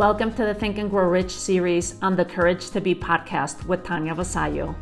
Welcome to the Think and Grow Rich series on the Courage to Be podcast with Tanya Vasallo.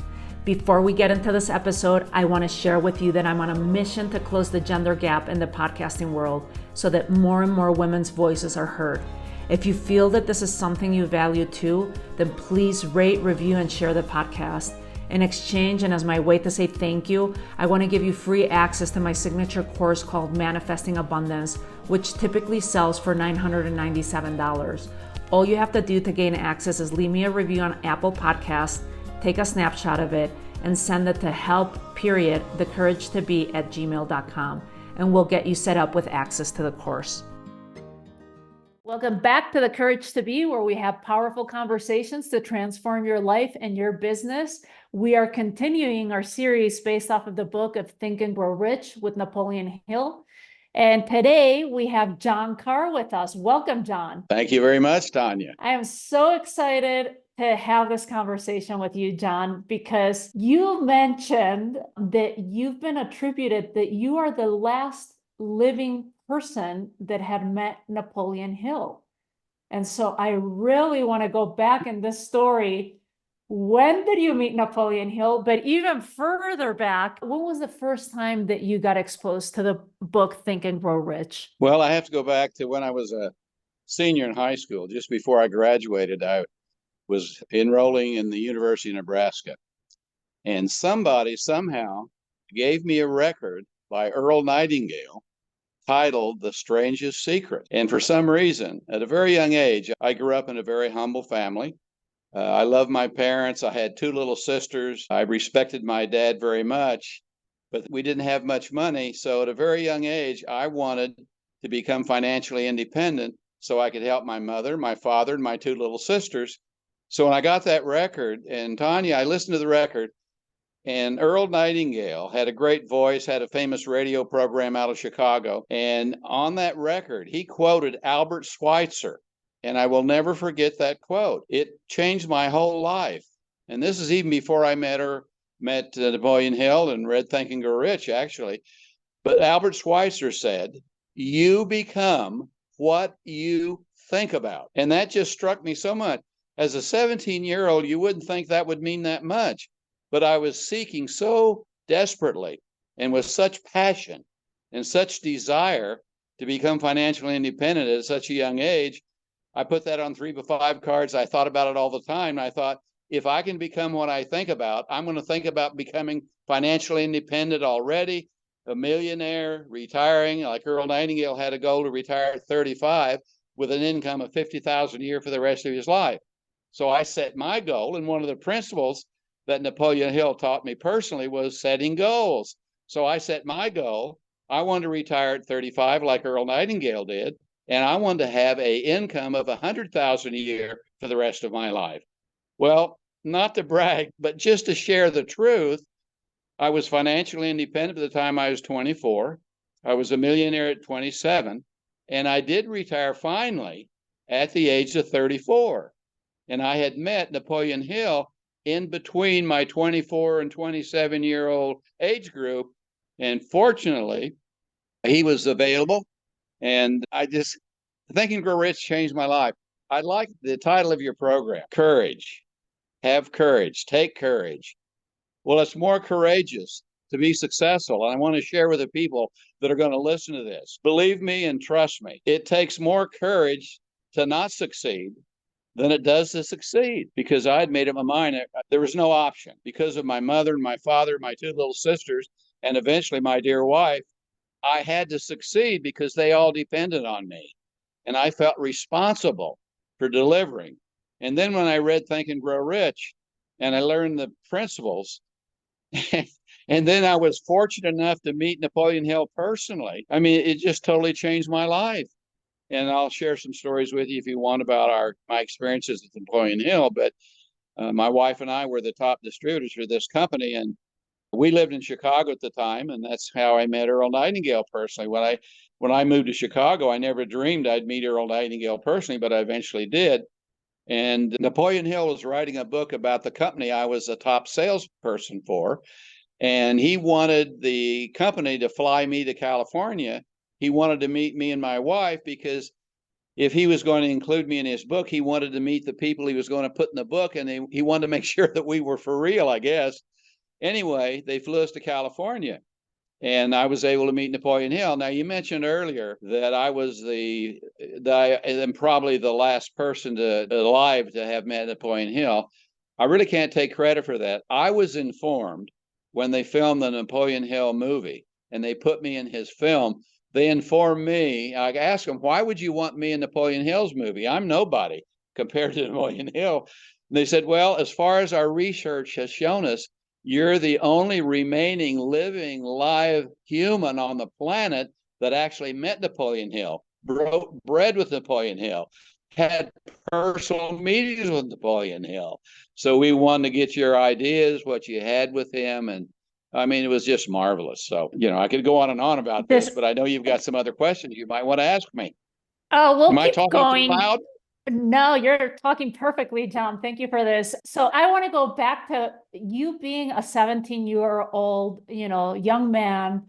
Before we get into this episode, I want to share with you that I'm on a mission to close the gender gap in the podcasting world so that more and more women's voices are heard. If you feel that this is something you value too, then please rate, review, and share the podcast. In exchange, and as my way to say thank you, I want to give you free access to my signature course called Manifesting Abundance, which typically sells for $997. All you have to do to gain access is leave me a review on Apple Podcasts, take a snapshot of it, and send it to help.thecouragetobe@gmail.com, and we'll get you set up with access to the course. Welcome back to The Courage to Be, where we have powerful conversations to transform your life and your business. We are continuing our series based off of the book of Think and Grow Rich with Napoleon Hill. And today we have John Carr with us. Welcome, John. Thank you very much, Tanya. I am so excited to have this conversation with you, John, because you mentioned that you've been attributed that you are the last living person that had met Napoleon Hill. And so I really want to go back in this story. When did you meet Napoleon Hill? But even further back, when was the first time that you got exposed to the book Think and Grow Rich? Well, I have to go back to when I was a senior in high school. Just before I graduated, I was enrolling in the University of Nebraska. And somebody somehow gave me a record by Earl Nightingale titled The Strangest Secret. And for some reason, at a very young age, I grew up in a very humble family. I loved my parents. I had two little sisters. I respected my dad very much, but we didn't have much money. So at a very young age, I wanted to become financially independent so I could help my mother, my father, and my two little sisters. So when I got that record, and Tanya, I listened to the record, and Earl Nightingale had a great voice, had a famous radio program out of Chicago. And on that record, he quoted Albert Schweitzer. And I will never forget that quote. It changed my whole life. And this is even before I met Napoleon Hill and read Think and Grow Rich, actually. But Albert Schweitzer said, "You become what you think about." And that just struck me so much. As a 17-year-old, you wouldn't think that would mean that much. But I was seeking so desperately and with such passion and such desire to become financially independent at such a young age. I put that on 3x5 cards. I thought about it all the time. I thought, if I can become what I think about, I'm going to think about becoming financially independent already, a millionaire, retiring, like Earl Nightingale had a goal to retire at 35 with an income of $50,000 a year for the rest of his life. So I set my goal, and one of the principles that Napoleon Hill taught me personally was setting goals. So I set my goal. I wanted to retire at 35 like Earl Nightingale did. And I wanted to have an income of $100,000 a year for the rest of my life. Well, not to brag, but just to share the truth, I was financially independent at the time I was 24. I was a millionaire at 27. And I did retire finally at the age of 34. And I had met Napoleon Hill in between my 24 and 27-year-old age group. And fortunately, he was available. And Think and Grow Rich changed my life. I like the title of your program, Courage. Have courage. Take courage. Well, it's more courageous to be successful. And I want to share with the people that are going to listen to this. Believe me and trust me, it takes more courage to not succeed than it does to succeed, because I had made up my mind. There was no option because of my mother and my father, my two little sisters, and eventually my dear wife. I had to succeed because they all depended on me. And I felt responsible for delivering. And then when I read Think and Grow Rich, and I learned the principles, and then I was fortunate enough to meet Napoleon Hill personally. I mean, it just totally changed my life. And I'll share some stories with you if you want about my experiences at Napoleon Hill. But my wife and I were the top distributors for this company. And we lived in Chicago at the time, and that's how I met Earl Nightingale personally. When I moved to Chicago, I never dreamed I'd meet Earl Nightingale personally, but I eventually did. And Napoleon Hill was writing a book about the company I was a top salesperson for, and he wanted the company to fly me to California. He wanted to meet me and my wife because if he was going to include me in his book, he wanted to meet the people he was going to put in the book, and he wanted to make sure that we were for real, I guess. Anyway, they flew us to California, and I was able to meet Napoleon Hill. Now, you mentioned earlier that I was and probably the last person alive to have met Napoleon Hill. I really can't take credit for that. I was informed when they filmed the Napoleon Hill movie and they put me in his film. They informed me, I asked them, why would you want me in Napoleon Hill's movie? I'm nobody compared to Napoleon Hill. And they said, well, as far as our research has shown us, you're the only remaining living live human on the planet that actually met Napoleon Hill, broke bread with Napoleon Hill, had personal meetings with Napoleon Hill. So we wanted to get your ideas, what you had with him. And I mean, it was just marvelous. So, I could go on and on about this, but I know you've got some other questions you might want to ask me. Oh, we'll Am I keep talking going. too loud? No, you're talking perfectly, John. Thank you for this. So I want to go back to you being a 17-year-old, young man,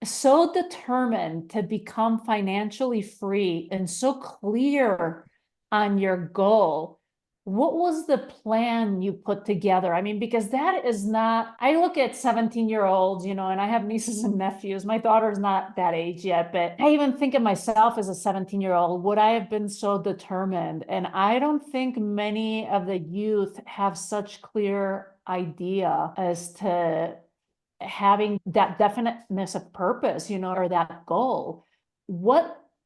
so determined to become financially free and so clear on your goal. What was the plan you put together? I mean, because that is not, I look at 17-year-olds, and I have nieces and nephews. My daughter's not that age yet, but I even think of myself as a 17-year-old. Would I have been so determined? And I don't think many of the youth have such clear idea as to having that definiteness of purpose, or that goal.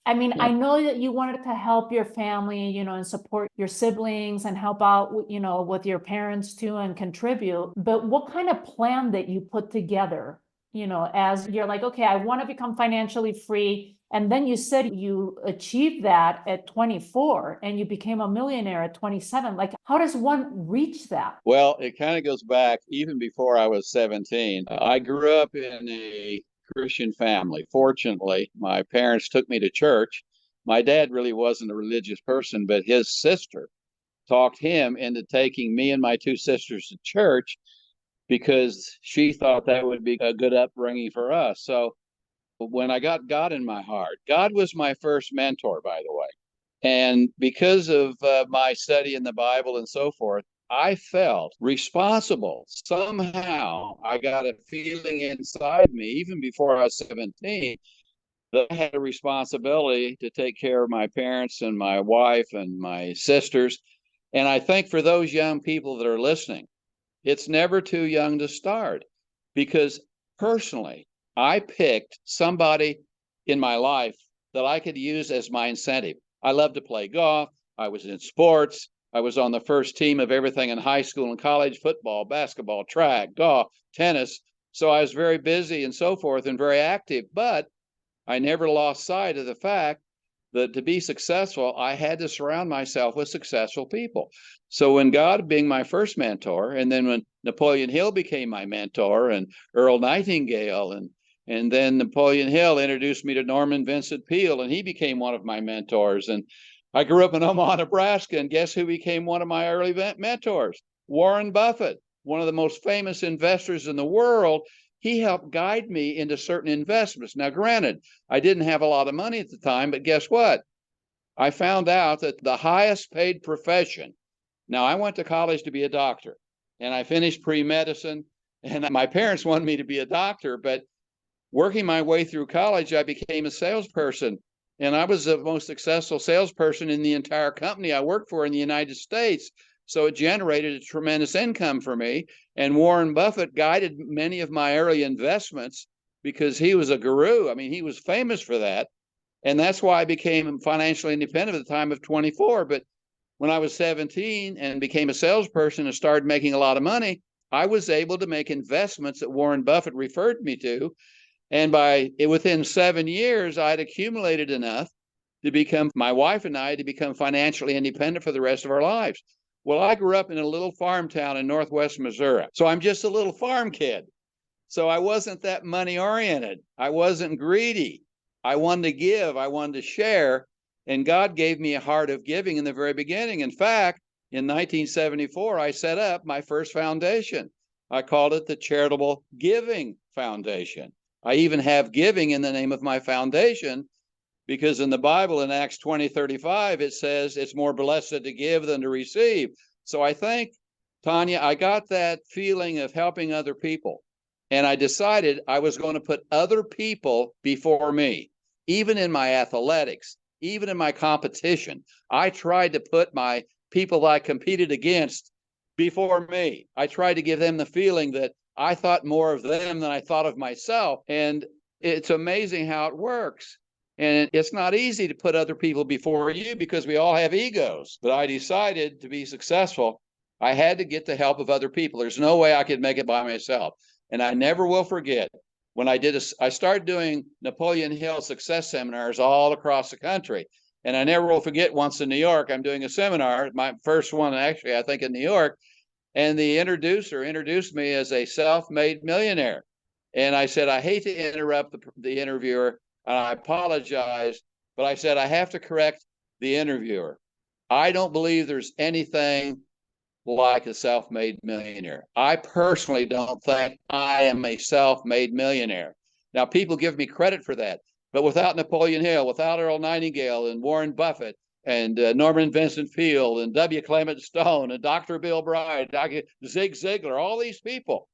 I know that you wanted to help your family, and support your siblings and help out, with your parents too and contribute. But what kind of plan that you put together, as you're like, okay, I want to become financially free. And then you said you achieved that at 24 and you became a millionaire at 27. Like, how does one reach that? Well, it kind of goes back even before I was 17. I grew up in a Christian family. Fortunately, my parents took me to church. My dad really wasn't a religious person, but his sister talked him into taking me and my two sisters to church because she thought that would be a good upbringing for us. So when I got God in my heart, God was my first mentor, by the way. And because of my study in the Bible and so forth, I felt responsible. Somehow I got a feeling inside me, even before I was 17, that I had a responsibility to take care of my parents and my wife and my sisters. And I think for those young people that are listening, it's never too young to start, because personally, I picked somebody in my life that I could use as my incentive. I love to play golf. I was in sports. I was on the first team of everything in high school and college: football, basketball, track, golf, tennis. So I was very busy and so forth and very active, but I never lost sight of the fact that to be successful, I had to surround myself with successful people. So when God being my first mentor, and then when Napoleon Hill became my mentor, and Earl Nightingale, and then Napoleon Hill introduced me to Norman Vincent Peale, and he became one of my mentors. And I grew up in Omaha, Nebraska, and guess who became one of my early mentors? Warren Buffett, one of the most famous investors in the world. He helped guide me into certain investments. Now, granted, I didn't have a lot of money at the time, but guess what? I found out that the highest paid profession. Now, I went to college to be a doctor, and I finished pre-medicine, and my parents wanted me to be a doctor, but working my way through college, I became a salesperson, and I was the most successful salesperson in the entire company I worked for in the United States. So it generated a tremendous income for me. And Warren Buffett guided many of my early investments because he was a guru. I mean, he was famous for that. And that's why I became financially independent at the time of 24. But when I was 17 and became a salesperson and started making a lot of money, I was able to make investments that Warren Buffett referred me to. And within 7 years, I'd accumulated enough to become, my wife and I, to become financially independent for the rest of our lives. Well, I grew up in a little farm town in northwest Missouri. So I'm just a little farm kid. So I wasn't that money oriented. I wasn't greedy. I wanted to give. I wanted to share. And God gave me a heart of giving in the very beginning. In fact, in 1974, I set up my first foundation. I called it the Charitable Giving Foundation. I even have giving in the name of my foundation because in the Bible, in Acts 20:35, it says it's more blessed to give than to receive. So I think, Tanya, I got that feeling of helping other people. And I decided I was going to put other people before me, even in my athletics, even in my competition. I tried to put my people I competed against before me. I tried to give them the feeling that I thought more of them than I thought of myself. And it's amazing how it works. And it's not easy to put other people before you because we all have egos. But I decided to be successful, I had to get the help of other people. There's no way I could make it by myself. And I never will forget when I started doing Napoleon Hill success seminars all across the country. And I never will forget once in New York, I'm doing a seminar, my first one actually, I think in New York. And the introducer introduced me as a self-made millionaire. And I said, I hate to interrupt the interviewer, and I apologize, but I said, I have to correct the interviewer. I don't believe there's anything like a self-made millionaire. I personally don't think I am a self-made millionaire. Now, people give me credit for that, but without Napoleon Hill, without Earl Nightingale and Warren Buffett and Norman Vincent Peale and W. Clement Stone and Dr. Bill Bryant, Dr. Zig Ziglar, all these people,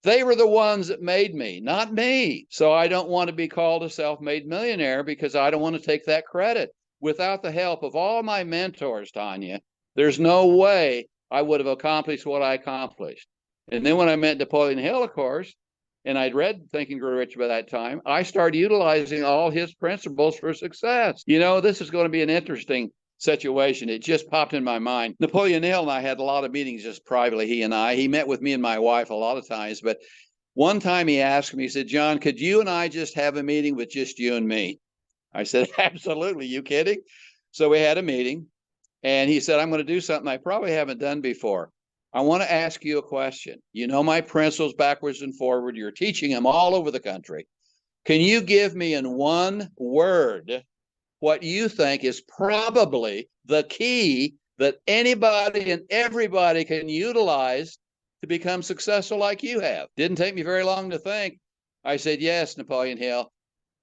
they were the ones that made me, not me. So I don't want to be called a self-made millionaire because I don't want to take that credit. Without the help of all my mentors, Tanya, there's no way I would have accomplished what I accomplished. And then when I met Napoleon Hill, of course, and I'd read Think and Grow Rich by that time, I started utilizing all his principles for success. You know, this is going to be an interesting situation. It just popped in my mind. Napoleon Hill and I had a lot of meetings just privately, he and I. He met with me and my wife a lot of times, but one time he asked me, he said, John, could you and I just have a meeting with just you and me? I said, absolutely. You kidding? So we had a meeting. And he said, I'm going to do something I probably haven't done before. I want to ask you a question. You know my principles backwards and forward. You're teaching them all over the country. Can you give me in one word what you think is probably the key that anybody and everybody can utilize to become successful like you have? Didn't take me very long to think. I said, yes, Napoleon Hill.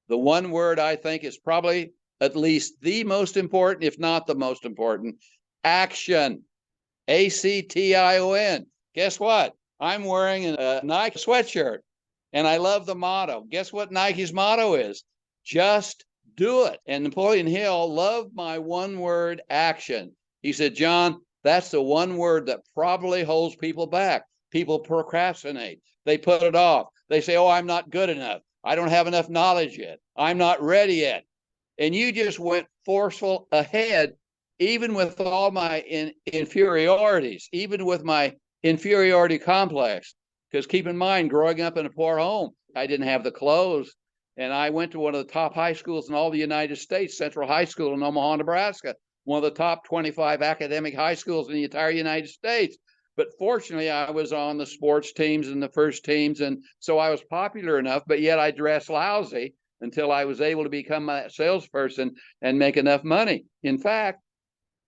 The one word I think is probably at least the most important, if not the most important, action. ACTION. Guess what? I'm wearing a Nike sweatshirt, and I love the motto. Guess what Nike's motto is? Just do it. And Napoleon Hill loved my one word action. He said, John, that's the one word that probably holds people back. People procrastinate. They put it off. They say, oh, I'm not good enough. I don't have enough knowledge yet. I'm not ready yet. And you just went forceful ahead, even with all my inferiorities, even with my inferiority complex. Because keep in mind, growing up in a poor home, I didn't have the clothes. And I went to one of the top high schools in all the United States, Central High School in Omaha, Nebraska, one of the top 25 academic high schools in the entire United States. But fortunately, I was on the sports teams and the first teams. And so I was popular enough, but yet I dressed lousy until I was able to become a salesperson and make enough money. In fact,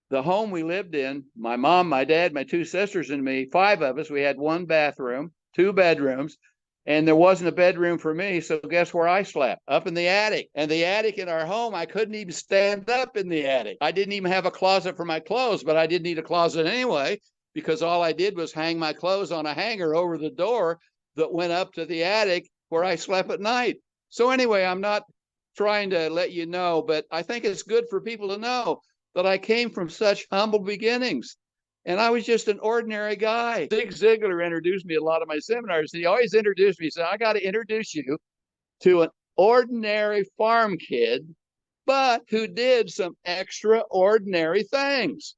the home we lived in, my mom, my dad, my two sisters, and me, 5 of us, we had 1 bathroom, 2 bedrooms, and there wasn't a bedroom for me. So guess where I slept? Up in the attic. And the attic in our home, I couldn't even stand up in the attic. I didn't even have a closet for my clothes, but I didn't need a closet anyway, because all I did was hang my clothes on a hanger over the door that went up to the attic where I slept at night. So anyway, I'm not trying to let you know, but I think it's good for people to know that I came from such humble beginnings. And I was just an ordinary guy. Zig Ziglar introduced me to a lot of my seminars. He always introduced me. He said, I got to introduce you to an ordinary farm kid, but who did some extraordinary things.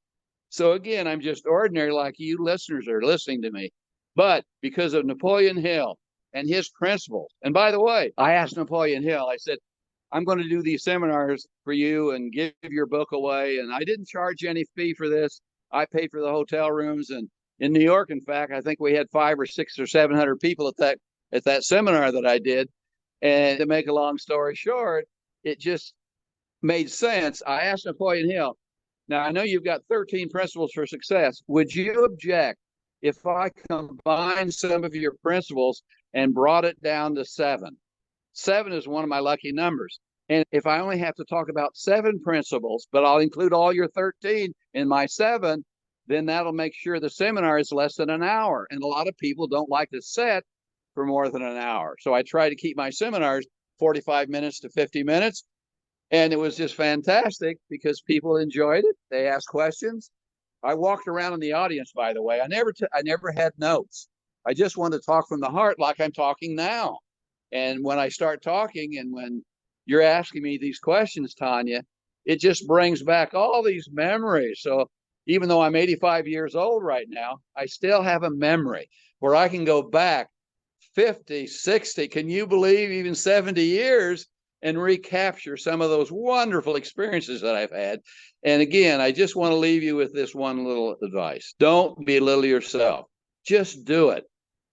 So again, I'm just ordinary like you listeners are listening to me. But because of Napoleon Hill and his principles, and by the way, I asked Napoleon Hill, I said, I'm going to do these seminars for you and give your book away. And I didn't charge any fee for this. I paid for the hotel rooms. And in New York, in fact, I think we had 500 or 600 or 700 people at that seminar that I did. And to make a long story short, it just made sense. I asked Napoleon Hill, now I know you've got 13 principles for success. Would you object if I combined some of your principles and brought it down to 7? 7 is one of my lucky numbers. And if I only have to talk about 7 principles, but I'll include all your 13 in my 7, then that'll make sure the seminar is less than an hour. And a lot of people don't like to sit for more than an hour. So I try to keep my seminars 45 minutes to 50 minutes. And it was just fantastic because people enjoyed it. They asked questions. I walked around in the audience, by the way. I never had notes. I just wanted to talk from the heart like I'm talking now. And when I start talking and when you're asking me these questions, Tanya, it just brings back all these memories. So even though I'm 85 years old right now, I still have a memory where I can go back 50, 60, can you believe even 70 years and recapture some of those wonderful experiences that I've had. And again, I just want to leave you with this one little advice. Don't belittle yourself. Just do it.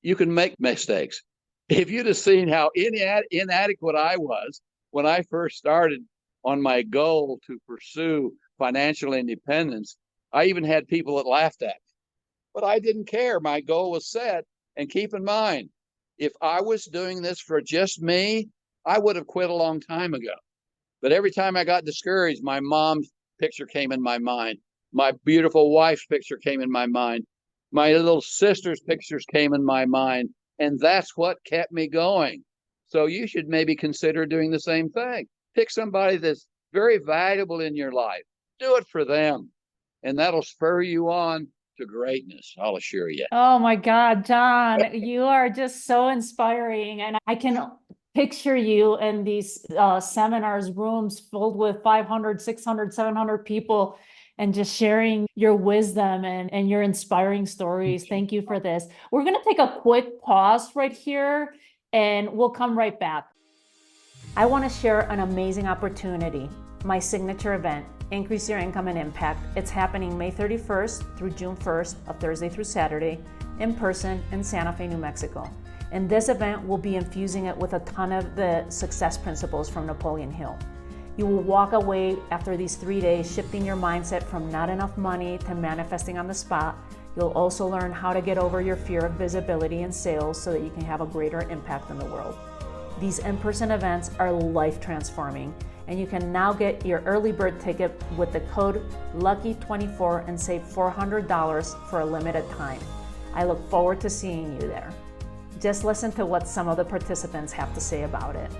You can make mistakes. If you'd have seen how inadequate I was when I first started on my goal to pursue financial independence, I even had people that laughed at me. But I didn't care. My goal was set. And keep in mind, if I was doing this for just me, I would have quit a long time ago. But every time I got discouraged, my mom's picture came in my mind. My beautiful wife's picture came in my mind. My little sister's pictures came in my mind. And that's what kept me going. So you should maybe consider doing the same thing. Pick somebody that's very valuable in your life. Do it for them. And that'll spur you on to greatness, I'll assure you. Oh my God, John, you are just so inspiring. And I can picture you in these seminars, rooms filled with 500, 600, 700 people, and just sharing your wisdom and your inspiring stories. Thank you for this. We're going to take a quick pause right here, and we'll come right back. I want to share an amazing opportunity, my signature event, Increase Your Income and Impact. It's happening May 31st through June 1st, a Thursday through Saturday, in person in Santa Fe, New Mexico. And this event will be infusing it with a ton of the success principles from Napoleon Hill. You will walk away after these 3 days shifting your mindset from not enough money to manifesting on the spot. You'll also learn how to get over your fear of visibility in sales so that you can have a greater impact in the world. These in-person events are life transforming, and you can now get your early bird ticket with the code LUCKY24 and save $400 for a limited time. I look forward to seeing you there. Just listen to what some of the participants have to say about it.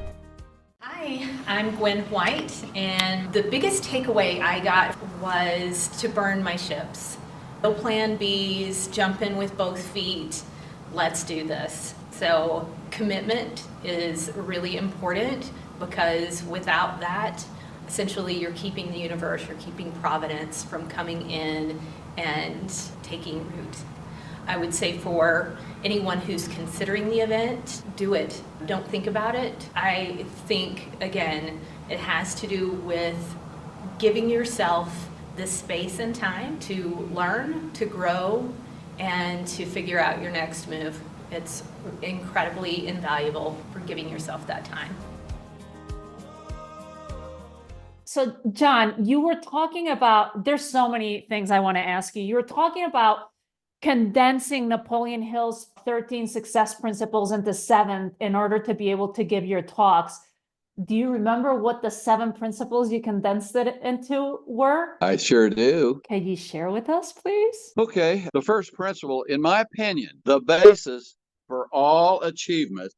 Hi, I'm Gwen White, and the biggest takeaway I got was to burn my ships. No plan Bs, jump in with both feet, let's do this. So commitment is really important, because without that, essentially you're keeping the universe, you're keeping Providence from coming in and taking root. I would say for anyone who's considering the event, do it. Don't think about it. I think, again, it has to do with giving yourself the space and time to learn, to grow, and to figure out your next move. It's incredibly invaluable for giving yourself that time. So, John, you were talking about, there's so many things I want to ask you. You were talking about condensing Napoleon Hill's 13 success principles into 7 in order to be able to give your talks. Do you remember what the 7 principles you condensed it into were? I sure do. Can you share with us, please? Okay. The first principle, in my opinion, the basis for all achievement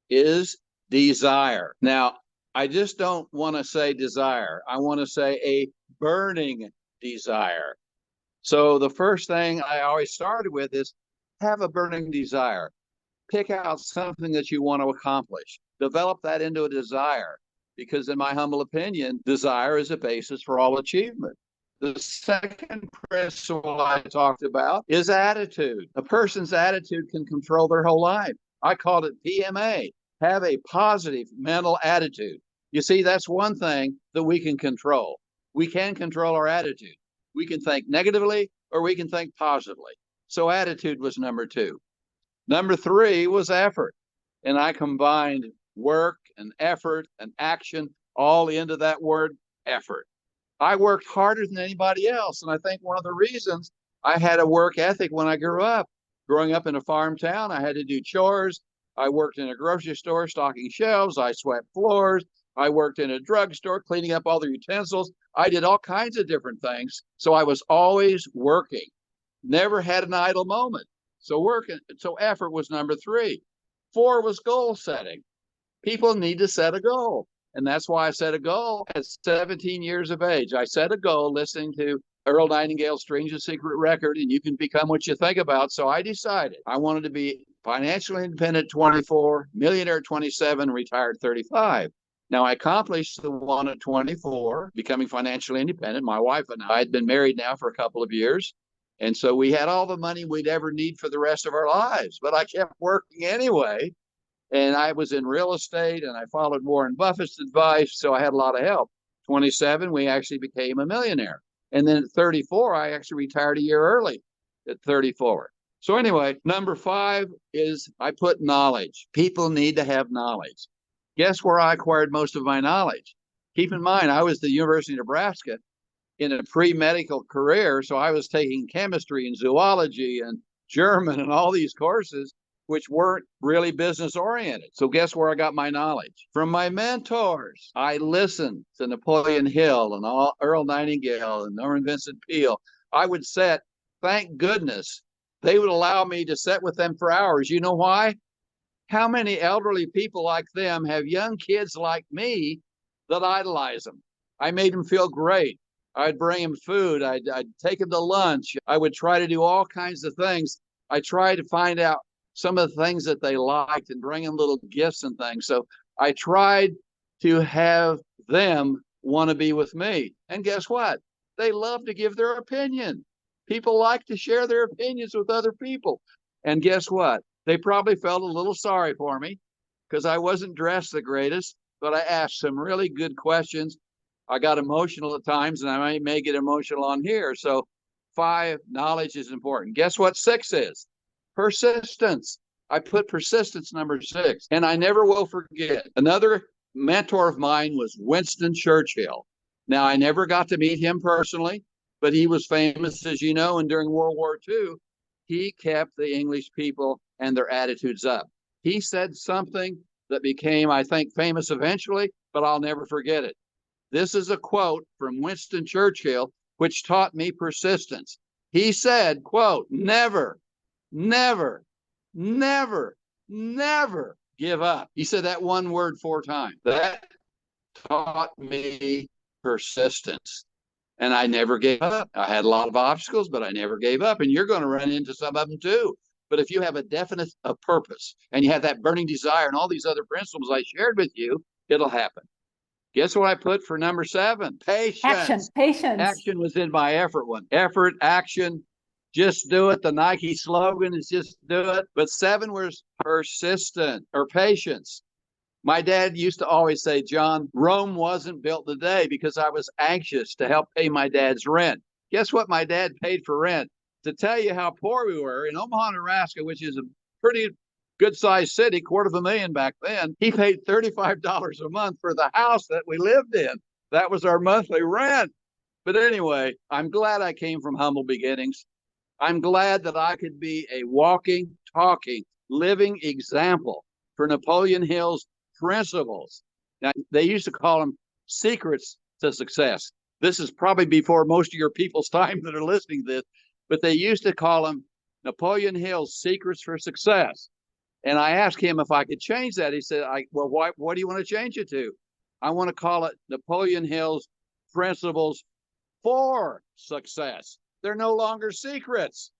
is desire. Now, I just don't want to say desire. I want to say a burning desire. So the first thing I always started with is have a burning desire. Pick out something that you want to accomplish. Develop that into a desire, because in my humble opinion, desire is a basis for all achievement. The second principle I talked about is attitude. A person's attitude can control their whole life. I called it PMA. Have a positive mental attitude. You see, that's one thing that we can control. We can control our attitude. We can think negatively or we can think positively. So attitude was number 2. Number 3 was effort. And I combined work and effort and action all into that word effort. I worked harder than anybody else. And I think one of the reasons I had a work ethic when I grew up. Growing up in a farm town, I had to do chores. I worked in a grocery store stocking shelves. I swept floors. I worked in a drugstore cleaning up all the utensils. I did all kinds of different things. So I was always working, never had an idle moment. So effort was number 3. 4 was goal setting. People need to set a goal. And that's why I set a goal at 17 years of age. I set a goal listening to Earl Nightingale's Strange and Secret Record, and you can become what you think about. So I decided I wanted to be financially independent 24, millionaire 27, retired 35. Now, I accomplished the one at 24, becoming financially independent. My wife and I had been married now for a couple of years. And so we had all the money we'd ever need for the rest of our lives. But I kept working anyway. And I was in real estate, and I followed Warren Buffett's advice. So I had a lot of help. 27, we actually became a millionaire. And then at 34, I actually retired a year early at 34. So anyway, number 5 is I put knowledge. People need to have knowledge. Guess where I acquired most of my knowledge? Keep in mind, I was at the University of Nebraska in a pre-medical career. So I was taking chemistry and zoology and German and all these courses, which weren't really business oriented. So guess where I got my knowledge? From my mentors. I listened to Napoleon Hill and Earl Nightingale and Norman Vincent Peale. I would sit, thank goodness, they would allow me to sit with them for hours. You know why? How many elderly people like them have young kids like me that idolize them? I made them feel great. I'd bring them food. I'd take them to lunch. I would try to do all kinds of things. I tried to find out some of the things that they liked and bring them little gifts and things. So I tried to have them want to be with me. And guess what? They love to give their opinion. People like to share their opinions with other people. And guess what? They probably felt a little sorry for me because I wasn't dressed the greatest, but I asked some really good questions. I got emotional at times, and I may get emotional on here. So 5, knowledge is important. Guess what 6 is? Persistence. I put persistence number 6, and I never will forget. Another mentor of mine was Winston Churchill. Now, I never got to meet him personally, but he was famous, as you know, and during World War II, he kept the English people and their attitudes up. He said something that became, I think, famous eventually, but I'll never forget it. This is a quote from Winston Churchill, which taught me persistence. He said, quote, never, never, never, never give up. He said that one word 4 times. That taught me persistence. And I never gave up. I had a lot of obstacles, but I never gave up. And you're going to run into some of them too. But if you have a definite purpose and you have that burning desire and all these other principles I shared with you, it'll happen. Guess what I put for number 7? Patience. Action. Patience. Action was in my effort one. Effort, action, just do it. The Nike slogan is just do it. But 7 was persistent or patience. My dad used to always say, John, Rome wasn't built today, because I was anxious to help pay my dad's rent. Guess what my dad paid for rent? To tell you how poor we were, in Omaha, Nebraska, which is a pretty good-sized city, $250,000 back then, he paid $35 a month for the house that we lived in. That was our monthly rent. But anyway, I'm glad I came from humble beginnings. I'm glad that I could be a walking, talking, living example for Napoleon Hill's principles. Now, they used to call them secrets to success. This is probably before most of your people's time that are listening to this, but they used to call them Napoleon Hill's secrets for success. And I asked him if I could change that. He said, well, what do you want to change it to? I want to call it Napoleon Hill's principles for success. They're no longer secrets.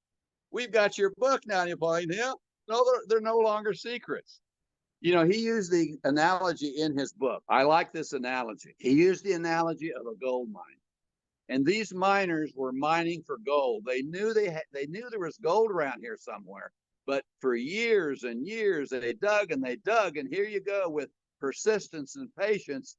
We've got your book now, Napoleon Hill. No, they're no longer secrets. You know, he used the analogy in his book. I like this analogy. He used the analogy of a gold mine. And these miners were mining for gold. They knew there was gold around here somewhere. But for years and years, they dug and they dug. And here you go with persistence and patience.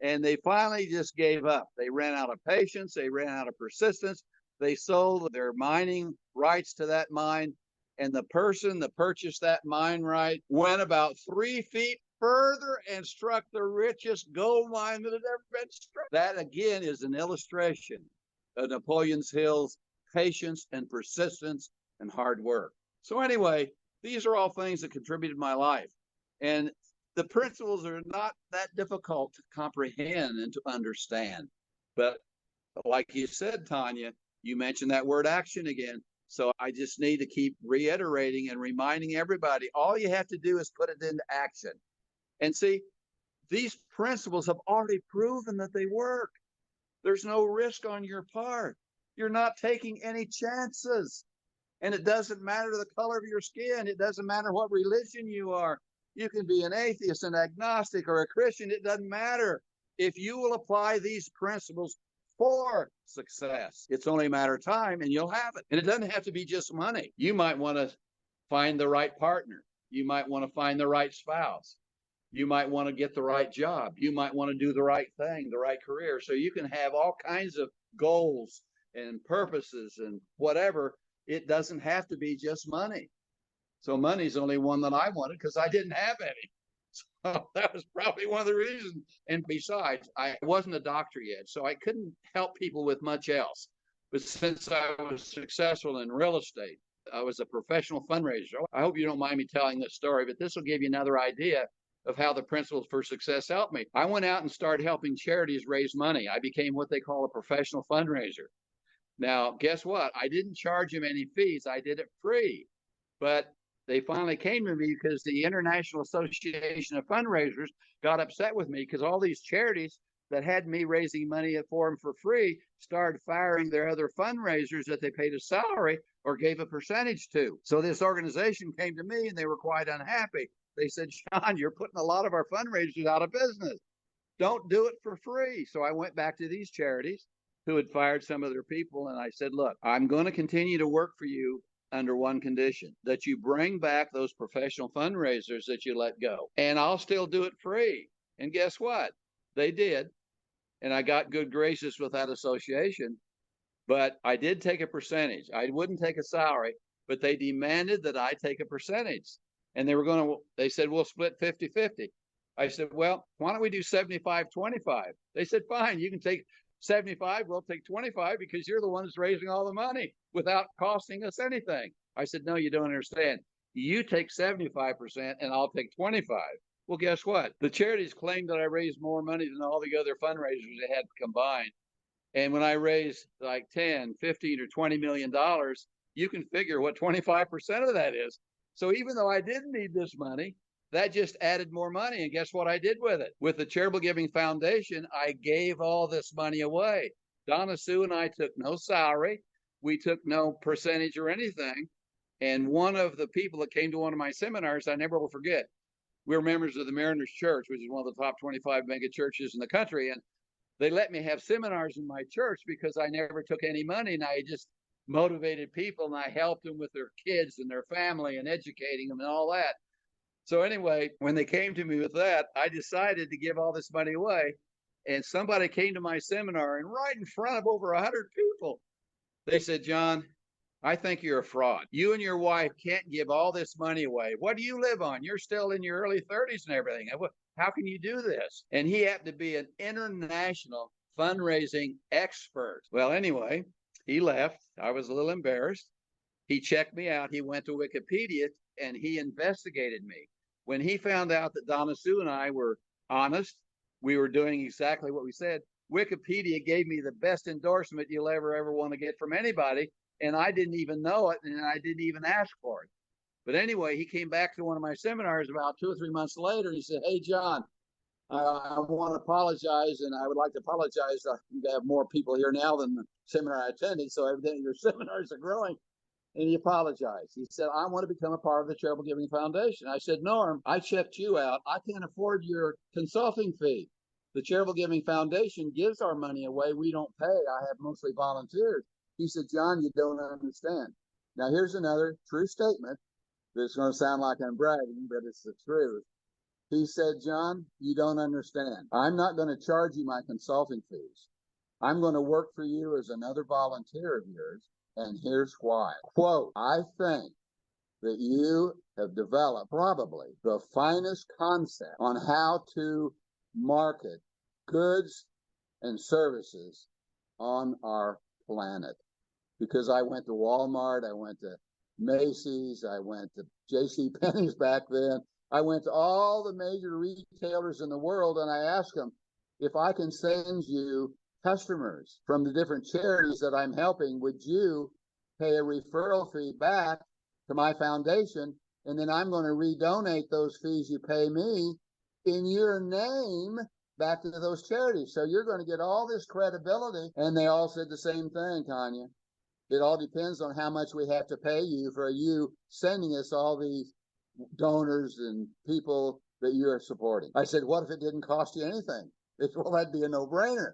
And they finally just gave up. They ran out of patience. They ran out of persistence. They sold their mining rights to that mine. And the person that purchased that mine right went about 3 feet further and struck the richest gold mine that had ever been struck. That, again, is an illustration of Napoleon Hill's patience and persistence and hard work. So anyway, these are all things that contributed to my life. And The principles are not that difficult to comprehend and to understand. But like you said, Tanya, you mentioned that word action again. So I just need to keep reiterating and reminding everybody, all you have to do is put it into action. And see, these principles have already proven that they work. There's no risk on your part. You're not taking any chances. And it doesn't matter the color of your skin. It doesn't matter what religion you are. You can be an atheist, an agnostic, or a Christian. It doesn't matter. If you will apply these principles for success, it's only a matter of time and you'll have it. And it doesn't have to be just money. You might want to find the right partner. You might want to find the right spouse. You might want to get the right job. You might want to do the right thing, the right career. So you can have all kinds of goals and purposes and whatever. It doesn't have to be just money. So money's only one that I wanted because I didn't have any. So that was probably one of the reasons. And besides, I wasn't a doctor yet, so I couldn't help people with much else. But since I was successful in real estate, I was a professional fundraiser. I hope you don't mind me telling this story, but this will give you another idea of how the principles for success helped me. I went out and started helping charities raise money. I became what they call a professional fundraiser. Now, guess what? I didn't charge them any fees. I did it free. But they finally came to me because the International Association of Fundraisers got upset with me because all these charities that had me raising money for them for free started firing their other fundraisers that they paid a salary or gave a percentage to. So this organization came to me and they were quite unhappy. They said, John, you're putting a lot of our fundraisers out of business. Don't do it for free. So I went back to these charities who had fired some of their people. And I said, look, I'm going to continue to work for you under one condition, that you bring back those professional fundraisers that you let go. And I'll still do it free. And guess what? They did. And I got good graces with that association. But I did take a percentage. I wouldn't take a salary, but they demanded that I take a percentage. And they said, we'll split 50-50. I said, well, why don't we do 75-25? They said, fine, you can take 75, we'll take 25 because you're the one that's raising all the money without costing us anything. I said, no, you don't understand. You take 75% and I'll take 25. Well, guess what? The charities claimed that I raised more money than all the other fundraisers they had combined. And when I raised like 10, 15, or $20 million, you can figure what 25% of that is. So even though I didn't need this money, that just added more money. And guess what I did with it? With the Charitable Giving Foundation, I gave all this money away. Donna Sue and I took no salary. We took no percentage or anything. And one of the people that came to one of my seminars, I never will forget, we were members of the Mariners Church, which is one of the top 25 mega churches in the country. And they let me have seminars in my church because I never took any money. And I just motivated people and I helped them with their kids and their family and educating them and all that. So anyway, when they came to me with that, I decided to give all this money away. And somebody came to my seminar and right in front of over 100 people, they said, John, I think you're a fraud. You and your wife can't give all this money away. What do you live on? You're still in your early 30s and everything. How can you do this? And he happened to be an international fundraising expert. Well, anyway, he left. I was a little embarrassed. He checked me out. He went to Wikipedia and he investigated me. When he found out that Donna Sue and I were honest, we were doing exactly what we said, Wikipedia gave me the best endorsement you'll ever want to get from anybody. And I didn't even know it. And I didn't even ask for it. But anyway, he came back to one of my seminars about 2 or 3 months later. And he said, hey, John, I want to apologize. And I would like to apologize. You have more people here now than the seminar I attended. So evidently your seminars are growing. And he apologized. He said, I want to become a part of the Charitable Giving Foundation. I said, Norm, I checked you out. I can't afford your consulting fee. The Charitable Giving Foundation gives our money away. We don't pay. I have mostly volunteers. He said, John, you don't understand. Now, here's another true statement. This is going to sound like I'm bragging, but it's the truth. He said, John, you don't understand. I'm not going to charge you my consulting fees. I'm going to work for you as another volunteer of yours. And here's why. Quote, I think that you have developed probably the finest concept on how to market goods and services on our planet. Because I went to Walmart, I went to Macy's, I went to JCPenney's back then, I went to all the major retailers in the world and I asked them, if I can send you customers from the different charities that I'm helping, would you pay a referral fee back to my foundation? And then I'm going to redonate those fees you pay me in your name back to those charities. So you're going to get all this credibility. And they all said the same thing, Tanya. It all depends on how much we have to pay you for you sending us all these donors and people that you're supporting. I said, what if it didn't cost you anything? They said, well, that'd be a no-brainer.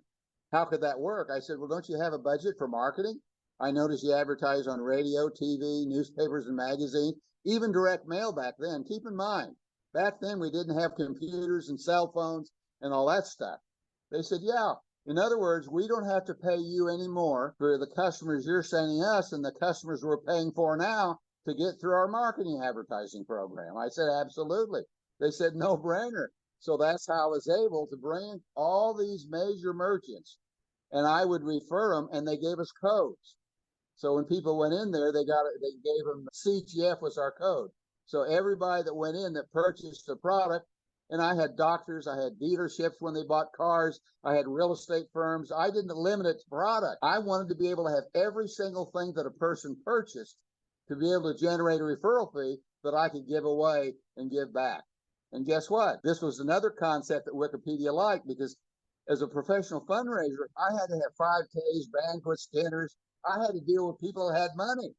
How could that work? I said, well, don't you have a budget for marketing? I noticed you advertise on radio, TV, newspapers, and magazines, even direct mail back then. Keep in mind, back then we didn't have computers and cell phones and all that stuff. They said, yeah. In other words, we don't have to pay you anymore for the customers you're sending us and the customers we're paying for now to get through our marketing advertising program. I said, absolutely. They said, no brainer. So that's how I was able to bring all these major merchants, and I would refer them, and they gave us codes. So when people went in there, they gave them CGF was our code. So everybody that went in that purchased the product, and I had doctors, I had dealerships when they bought cars, I had real estate firms. I didn't limit it to product. I wanted to be able to have every single thing that a person purchased to be able to generate a referral fee that I could give away and give back. And guess what? This was another concept that Wikipedia liked, because as a professional fundraiser, I had to have 5Ks, banquets, dinners. I had to deal with people that had money.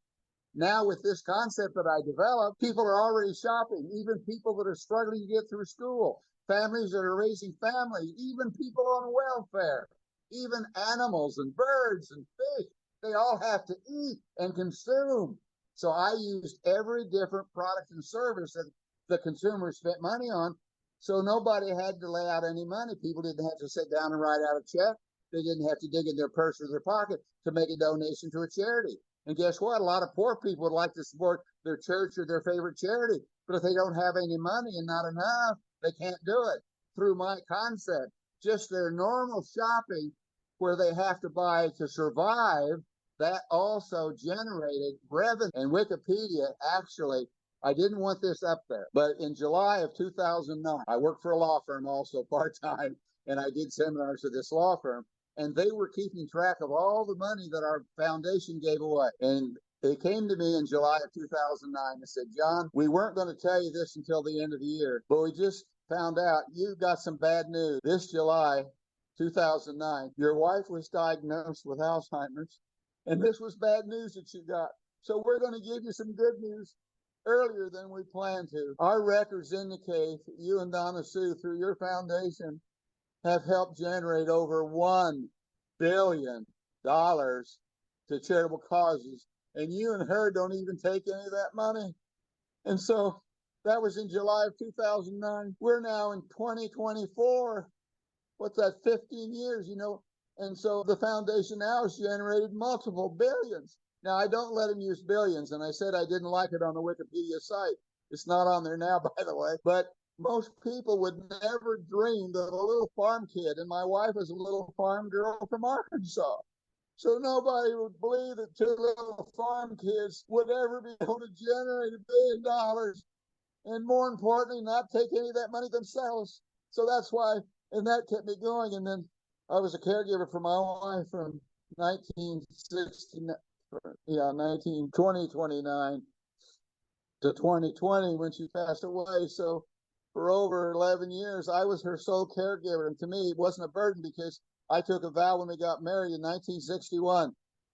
Now with this concept that I developed, people are already shopping, even people that are struggling to get through school, families that are raising families, even people on welfare, even animals and birds and fish. They all have to eat and consume. So I used every different product and service that the consumers spent money on. So nobody had to lay out any money. People didn't have to sit down and write out a check. They didn't have to dig in their purse or their pocket to make a donation to a charity. And guess what? A lot of poor people would like to support their church or their favorite charity. But if they don't have any money and not enough, they can't do it. Through my concept, just their normal shopping where they have to buy to survive, that also generated revenue. And Wikipedia, actually, I didn't want this up there, but in July of 2009, I worked for a law firm also part-time, and I did seminars at this law firm, and they were keeping track of all the money that our foundation gave away. And they came to me in July of 2009 and said, John, we weren't going to tell you this until the end of the year, but we just found out you got some bad news. This July 2009, your wife was diagnosed with Alzheimer's, and this was bad news that you got. So we're going to give you some good news earlier than we planned to. Our records indicate that you and Donna Sue, through your foundation, have helped generate over $1 billion to charitable causes. And you and her don't even take any of that money. And so that was in July of 2009. We're now in 2024. What's that, 15 years, you know? And so the foundation now has generated multiple billions. Now, I don't let them use billions, and I said I didn't like it on the Wikipedia site. It's not on there now, by the way. But most people would never dream that a little farm kid, and my wife is a little farm girl from Arkansas. So nobody would believe that two little farm kids would ever be able to generate $1 billion, and more importantly, not take any of that money themselves. So that's why, and that kept me going. And then I was a caregiver for my wife from 1969. 2029 to 2020 when she passed away. So for over 11 years, I was her sole caregiver. And to me, it wasn't a burden because I took a vow when we got married in 1961,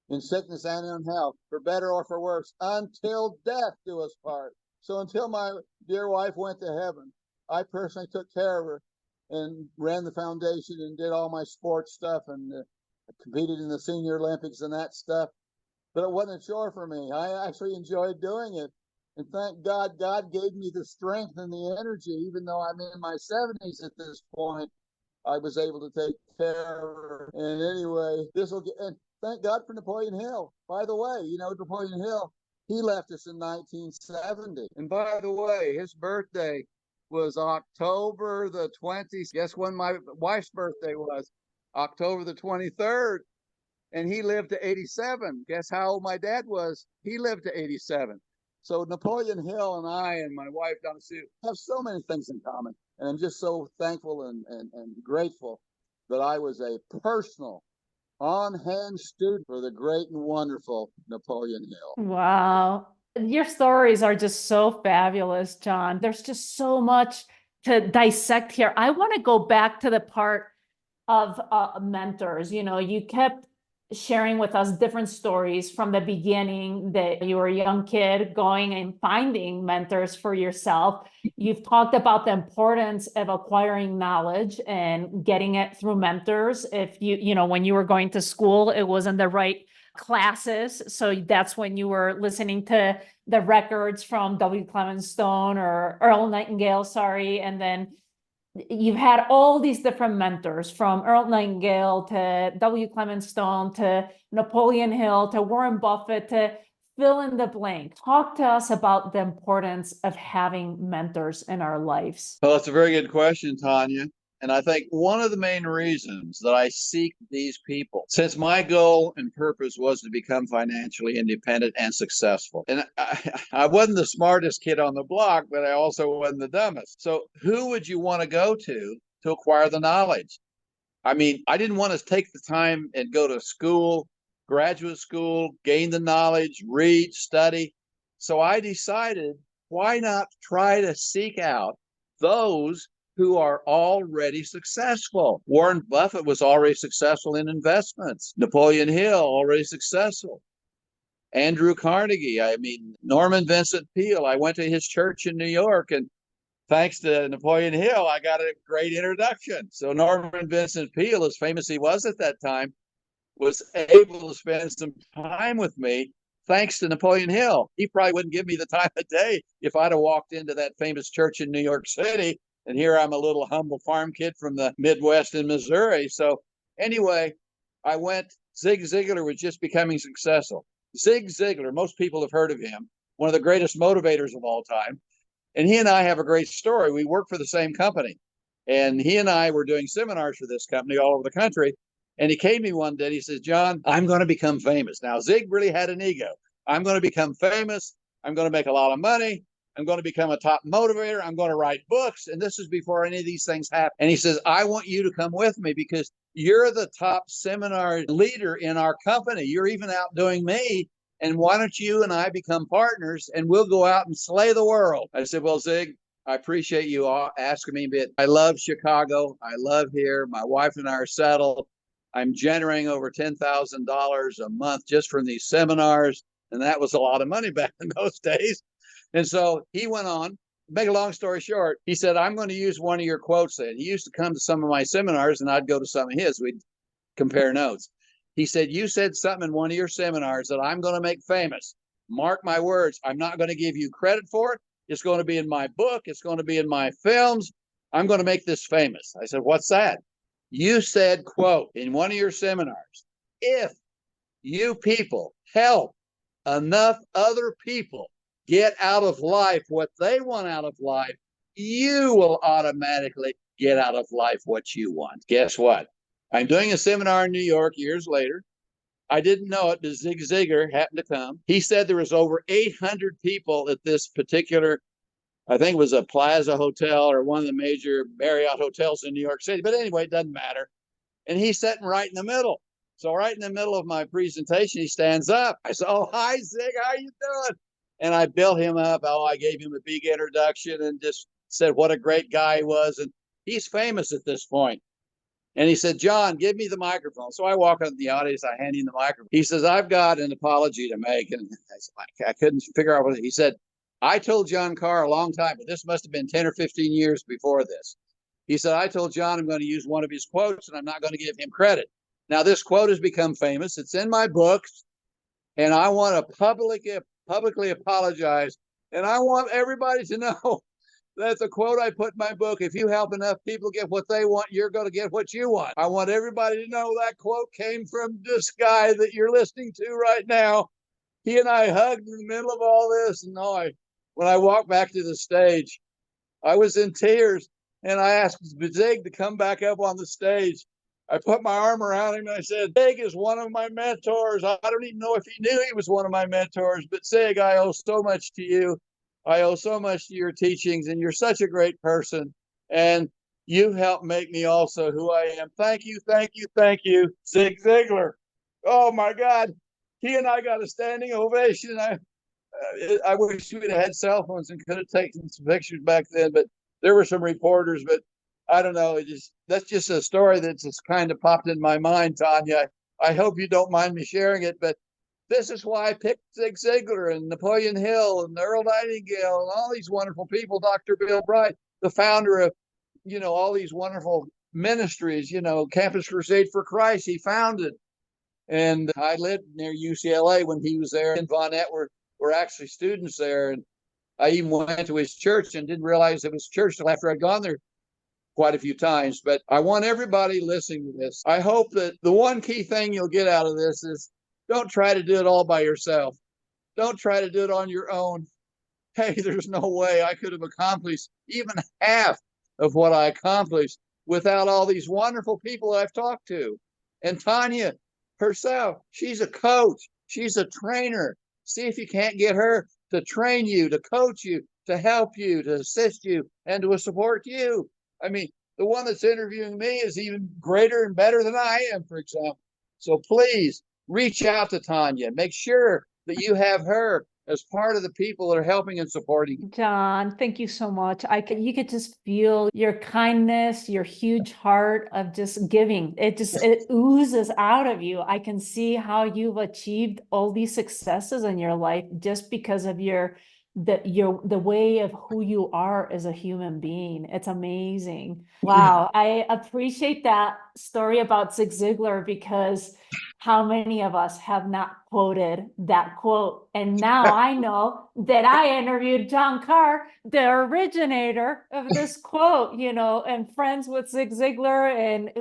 in sickness and in health, for better or for worse, until death do us part. So until my dear wife went to heaven, I personally took care of her and ran the foundation and did all my sports stuff and competed in the Senior Olympics and that stuff. But it wasn't a chore for me. I actually enjoyed doing it. And thank God, God gave me the strength and the energy, even though I'm in my 70s at this point, I was able to take care of her. And anyway, and thank God for Napoleon Hill. By the way, you know, Napoleon Hill, he left us in 1970. And by the way, his birthday was October the 20th. Guess when my wife's birthday was? October the 23rd. And he lived to 87. Guess how old my dad was? He lived to 87. So Napoleon Hill and I and my wife Donna Sue have so many things in common, and I'm just so thankful and grateful that I was a personal, on-hand student for the great and wonderful Napoleon Hill. Wow. Your stories are just so fabulous, John. There's just so much to dissect here. I want to go back to the part of mentors. You know, you kept sharing with us different stories from the beginning that you were a young kid going and finding mentors for yourself. You've talked about the importance of acquiring knowledge and getting it through mentors. If you know, when you were going to school, it wasn't the right classes. So that's when you were listening to the records from W. Clement Stone or Earl Nightingale, sorry. And then you've had all these different mentors from Earl Nightingale to W. Clement Stone to Napoleon Hill to Warren Buffett to fill in the blank. Talk to us about the importance of having mentors in our lives. Well, that's a very good question, Tanya. And I think one of the main reasons that I seek these people, since my goal and purpose was to become financially independent and successful. And I wasn't the smartest kid on the block, but I also wasn't the dumbest. So who would you want to go to acquire the knowledge? I mean, I didn't want to take the time and go to school, graduate school, gain the knowledge, read, study. So I decided, why not try to seek out those who are already successful? Warren Buffett was already successful in investments. Napoleon Hill, already successful. Andrew Carnegie, I mean, Norman Vincent Peale. I went to his church in New York, and thanks to Napoleon Hill, I got a great introduction. So Norman Vincent Peale, as famous as he was at that time, was able to spend some time with me thanks to Napoleon Hill. He probably wouldn't give me the time of day if I'd have walked into that famous church in New York City. And here I'm a little humble farm kid from the Midwest in Missouri. So anyway, I went. Zig Ziglar was just becoming successful. Zig Ziglar, most people have heard of him, one of the greatest motivators of all time. And he and I have a great story. We work for the same company. And he and I were doing seminars for this company all over the country. And he came to me one day and he says, John, I'm going to become famous. Now, Zig really had an ego. I'm going to become famous. I'm going to make a lot of money. I'm going to become a top motivator. I'm going to write books. And this is before any of these things happen. And he says, I want you to come with me because you're the top seminar leader in our company. You're even outdoing me. And why don't you and I become partners and we'll go out and slay the world? I said, well, Zig, I appreciate you all asking me, but I love Chicago. I love here. My wife and I are settled. I'm generating over $10,000 a month just from these seminars. And that was a lot of money back in those days. And so he went on, make a long story short, he said, I'm going to use one of your quotes then. He used to come to some of my seminars and I'd go to some of his. We'd compare notes. He said, you said something in one of your seminars that I'm going to make famous. Mark my words. I'm not going to give you credit for it. It's going to be in my book. It's going to be in my films. I'm going to make this famous. I said, what's that? You said, quote, in one of your seminars, if you people help enough other people get out of life what they want out of life, you will automatically get out of life what you want. Guess what? I'm doing a seminar in New York years later. I didn't know it, but Zig Ziglar happened to come. He said there was over 800 people at this particular, I think it was a Plaza Hotel or one of the major Marriott hotels in New York City. But anyway, it doesn't matter. And he's sitting right in the middle. So right in the middle of my presentation, he stands up. I said, oh, hi, Zig, how you doing? And I built him up. Oh, I gave him a big introduction and just said what a great guy he was. And he's famous at this point. And he said, John, give me the microphone. So I walk up to the audience. I hand him the microphone. He says, I've got an apology to make. And I couldn't figure out what he said. I told John Carr a long time, but this must have been 10 or 15 years before this. He said, I told John I'm going to use one of his quotes and I'm not going to give him credit. Now, this quote has become famous. It's in my books. And I want to publicly apologize. And I want everybody to know that's a quote I put in my book. If you help enough people get what they want, you're going to get what you want. I want everybody to know that quote came from this guy that you're listening to right now. He and I hugged in the middle of all this. And when I walked back to the stage, I was in tears. And I asked Zig to come back up on the stage. I put my arm around him and I said, Sig is one of my mentors. I don't even know if he knew he was one of my mentors, but Sig, I owe so much to you. I owe so much to your teachings, and you're such a great person. And you've helped make me also who I am. Thank you, thank you, thank you, Zig Ziglar. Oh my God. He and I got a standing ovation. I wish we'd have had cell phones and could have taken some pictures back then, but there were some reporters, but I don't know. That's just a story that just kind of popped in my mind, Tanya. I hope you don't mind me sharing it, but this is why I picked Zig Ziglar and Napoleon Hill and Earl Nightingale and all these wonderful people, Dr. Bill Bright, the founder of, all these wonderful ministries, Campus Crusade for Christ, he founded. And I lived near UCLA when he was there, and VonEtt were actually students there. And I even went to his church and didn't realize it was church till after I'd gone there quite a few times. But I want everybody listening to this, I hope that the one key thing you'll get out of this is don't try to do it all by yourself. Don't try to do it on your own. Hey, there's no way I could have accomplished even half of what I accomplished without all these wonderful people I've talked to. And Tanya herself, she's a coach. She's a trainer. See if you can't get her to train you, to coach you, to help you, to assist you, and to support you. I mean, the one that's interviewing me is even greater and better than I am, for example. So please reach out to Tanya. Make sure that you have her as part of the people that are helping and supporting. John, thank you so much. You could just feel your kindness, your huge heart of just giving. It oozes out of you. I can see how you've achieved all these successes in your life just because of the way of who you are as a human being. It's amazing. Wow. I appreciate that story about Zig Ziglar, because how many of us have not quoted that quote? And now I know that I interviewed John Carr, the originator of this quote, and friends with Zig Ziglar. And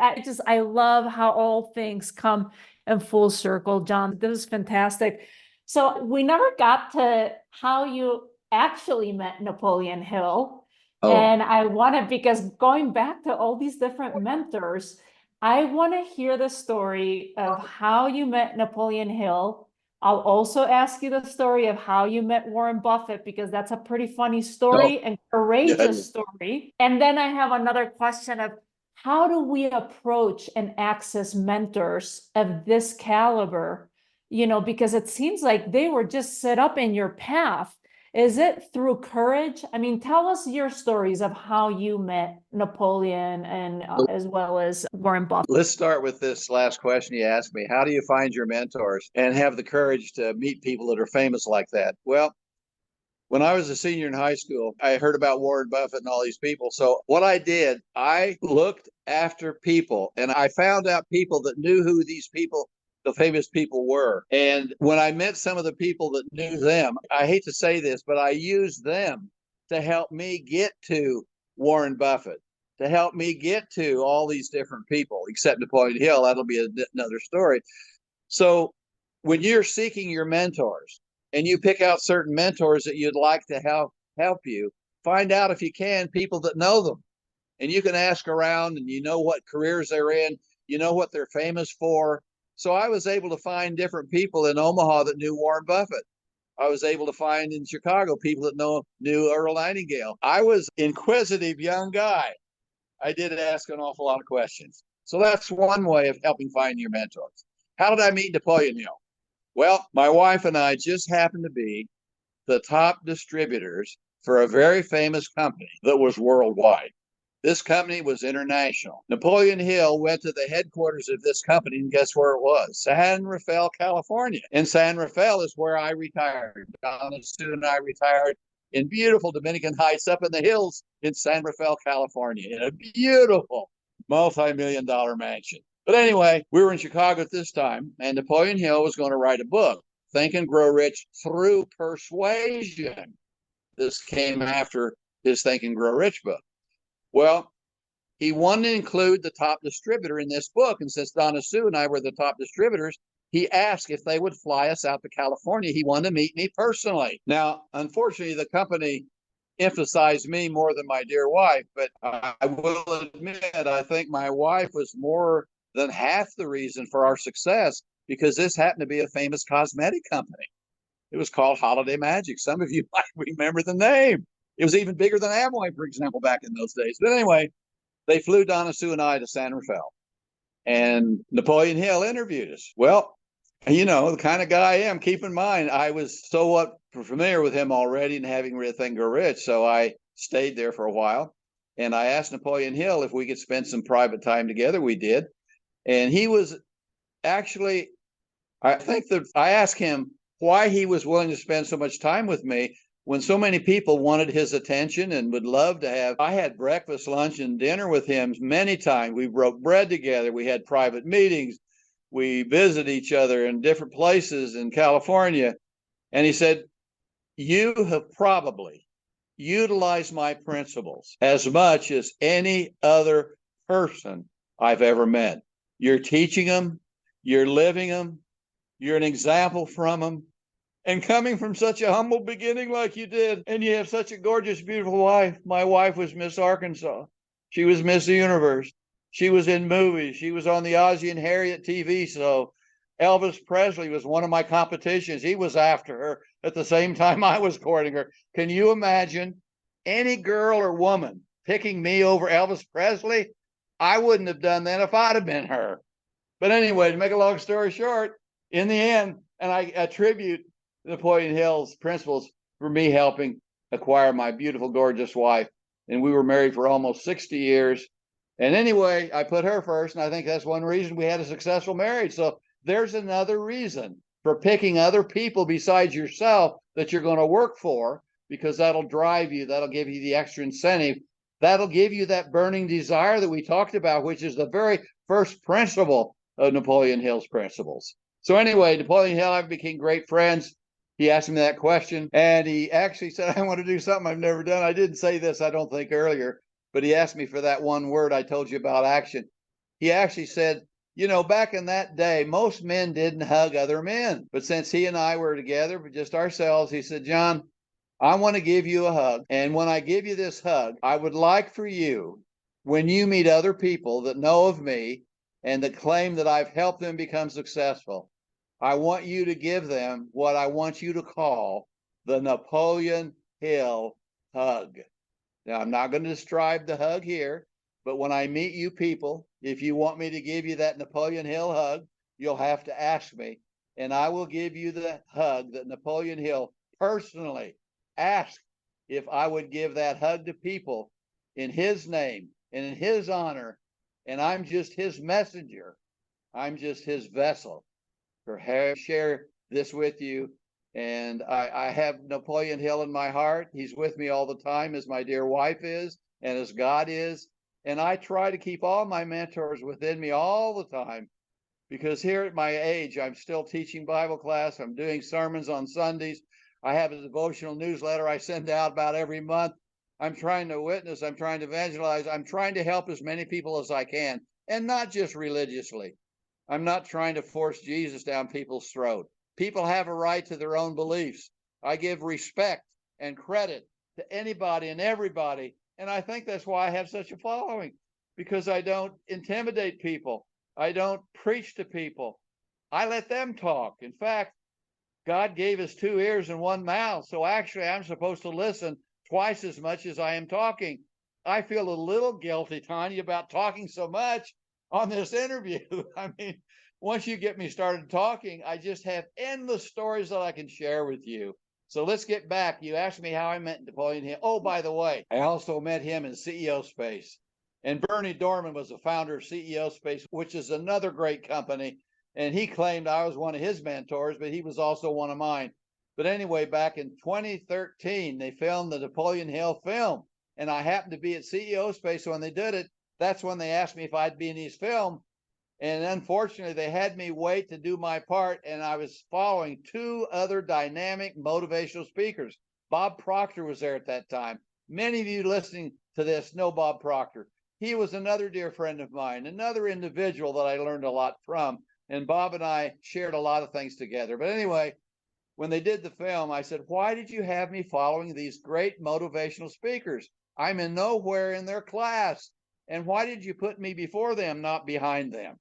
I love how all things come in full circle, John. This is fantastic. So we never got to how you actually met Napoleon Hill. Oh. And I wanted, because going back to all these different mentors, I want to hear the story of how you met Napoleon Hill. I'll also ask you the story of how you met Warren Buffett, because that's a pretty funny story and courageous story. And then I have another question of how do we approach and access mentors of this caliber? Because it seems like they were just set up in your path. Is it through courage? I mean, tell us your stories of how you met Napoleon and as well as Warren Buffett. Let's start with this last question you asked me. How do you find your mentors and have the courage to meet people that are famous like that? Well, when I was a senior in high school, I heard about Warren Buffett and all these people. So what I did, I looked after people and I found out people that knew who these people, the famous people, were. And when I met some of the people that knew them, I hate to say this, but I used them to help me get to Warren Buffett, to help me get to all these different people, except Napoleon Hill. That'll be another story. So when you're seeking your mentors and you pick out certain mentors that you'd like to help you, find out, if you can, people that know them. And you can ask around, and what careers they're in, what they're famous for. So I was able to find different people in Omaha that knew Warren Buffett. I was able to find in Chicago people that knew Earl Nightingale. I was an inquisitive young guy. I did ask an awful lot of questions. So that's one way of helping find your mentors. How did I meet Napoleon Hill? Well, my wife and I just happened to be the top distributors for a very famous company that was worldwide. This company was international. Napoleon Hill went to the headquarters of this company, and guess where it was? San Rafael, California. And San Rafael is where I retired. Donna Sue and I retired in beautiful Dominican Heights up in the hills in San Rafael, California, in a beautiful multi-million-dollar mansion. But anyway, we were in Chicago at this time, and Napoleon Hill was going to write a book, Think and Grow Rich Through Persuasion. This came after his Think and Grow Rich book. Well, he wanted to include the top distributor in this book. And since Donna Sue and I were the top distributors, he asked if they would fly us out to California. He wanted to meet me personally. Now, unfortunately, the company emphasized me more than my dear wife, but I will admit, I think my wife was more than half the reason for our success, because this happened to be a famous cosmetic company. It was called Holiday Magic. Some of you might remember the name. It was even bigger than Amway, for example, back in those days. But anyway, they flew Donna Sue and I to San Rafael, and Napoleon Hill interviewed us. Well, you know, the kind of guy I am. Keep in mind, I was somewhat familiar with him already and having read Think and Grow Rich, so I stayed there for a while. And I asked Napoleon Hill if we could spend some private time together. We did. And he was actually, I think that I asked him why he was willing to spend so much time with me when so many people wanted his attention and would love to have. I had breakfast, lunch, and dinner with him many times. We broke bread together. We had private meetings. We visited each other in different places in California. And he said, you have probably utilized my principles as much as any other person I've ever met. You're teaching them, you're living them, you're an example from them. And coming from such a humble beginning like you did, and you have such a gorgeous, beautiful wife. My wife was Miss Arkansas. She was Miss Universe. She was in movies. She was on the Ozzie and Harriet TV show. Elvis Presley was one of my competitions. He was after her at the same time I was courting her. Can you imagine any girl or woman picking me over Elvis Presley? I wouldn't have done that if I'd have been her. But anyway, to make a long story short, in the end, and I attribute Napoleon Hill's principles for me helping acquire my beautiful, gorgeous wife. And we were married for almost 60 years. And anyway, I put her first, and I think that's one reason we had a successful marriage. So there's another reason for picking other people besides yourself that you're going to work for, because that'll drive you. That'll give you the extra incentive. That'll give you that burning desire that we talked about, which is the very first principle of Napoleon Hill's principles. So anyway, Napoleon Hill and I became great friends. He asked me that question, and he actually said, I want to do something I've never done. I didn't say this, I don't think, earlier, but he asked me for that one word I told you about, action. He actually said, you know, back in that day, most men didn't hug other men. But since he and I were together, but just ourselves, he said, John, I want to give you a hug. And when I give you this hug, I would like for you, when you meet other people that know of me and that claim that I've helped them become successful, I want you to give them what I want you to call the Napoleon Hill hug. Now, I'm not going to describe the hug here, but when I meet you people, if you want me to give you that Napoleon Hill hug, you'll have to ask me, and I will give you the hug that Napoleon Hill personally asked if I would give that hug to people in his name and in his honor, and I'm just his messenger. I'm just his vessel for share this with you. And I have Napoleon Hill in my heart. He's with me all the time, as my dear wife is, and as God is. And I try to keep all my mentors within me all the time, because here at my age, I'm still teaching Bible class. I'm doing sermons on Sundays. I have a devotional newsletter I send out about every month. I'm trying to witness. I'm trying to evangelize. I'm trying to help as many people as I can, and not just religiously. I'm not trying to force Jesus down people's throat. People have a right to their own beliefs. I give respect and credit to anybody and everybody. And I think that's why I have such a following, because I don't intimidate people. I don't preach to people. I let them talk. In fact, God gave us 2 ears and 1 mouth. So actually, I'm supposed to listen twice as much as I am talking. I feel a little guilty, Tanya, about talking so much on this interview. I mean, once you get me started talking, I just have endless stories that I can share with you. So let's get back. You asked me how I met Napoleon Hill. Oh, by the way, I also met him in CEO Space. And Bernie Dorman was the founder of CEO Space, which is another great company. And he claimed I was one of his mentors, but he was also one of mine. But anyway, back in 2013, they filmed the Napoleon Hill film. And I happened to be at CEO Space when they did it. That's when they asked me if I'd be in his film. And unfortunately, they had me wait to do my part, and I was following 2 other dynamic motivational speakers. Bob Proctor was there at that time. Many of you listening to this know Bob Proctor. He was another dear friend of mine, another individual that I learned a lot from, and Bob and I shared a lot of things together. But anyway, when they did the film, I said, why did you have me following these great motivational speakers? I'm in nowhere in their class. And why did you put me before them, not behind them?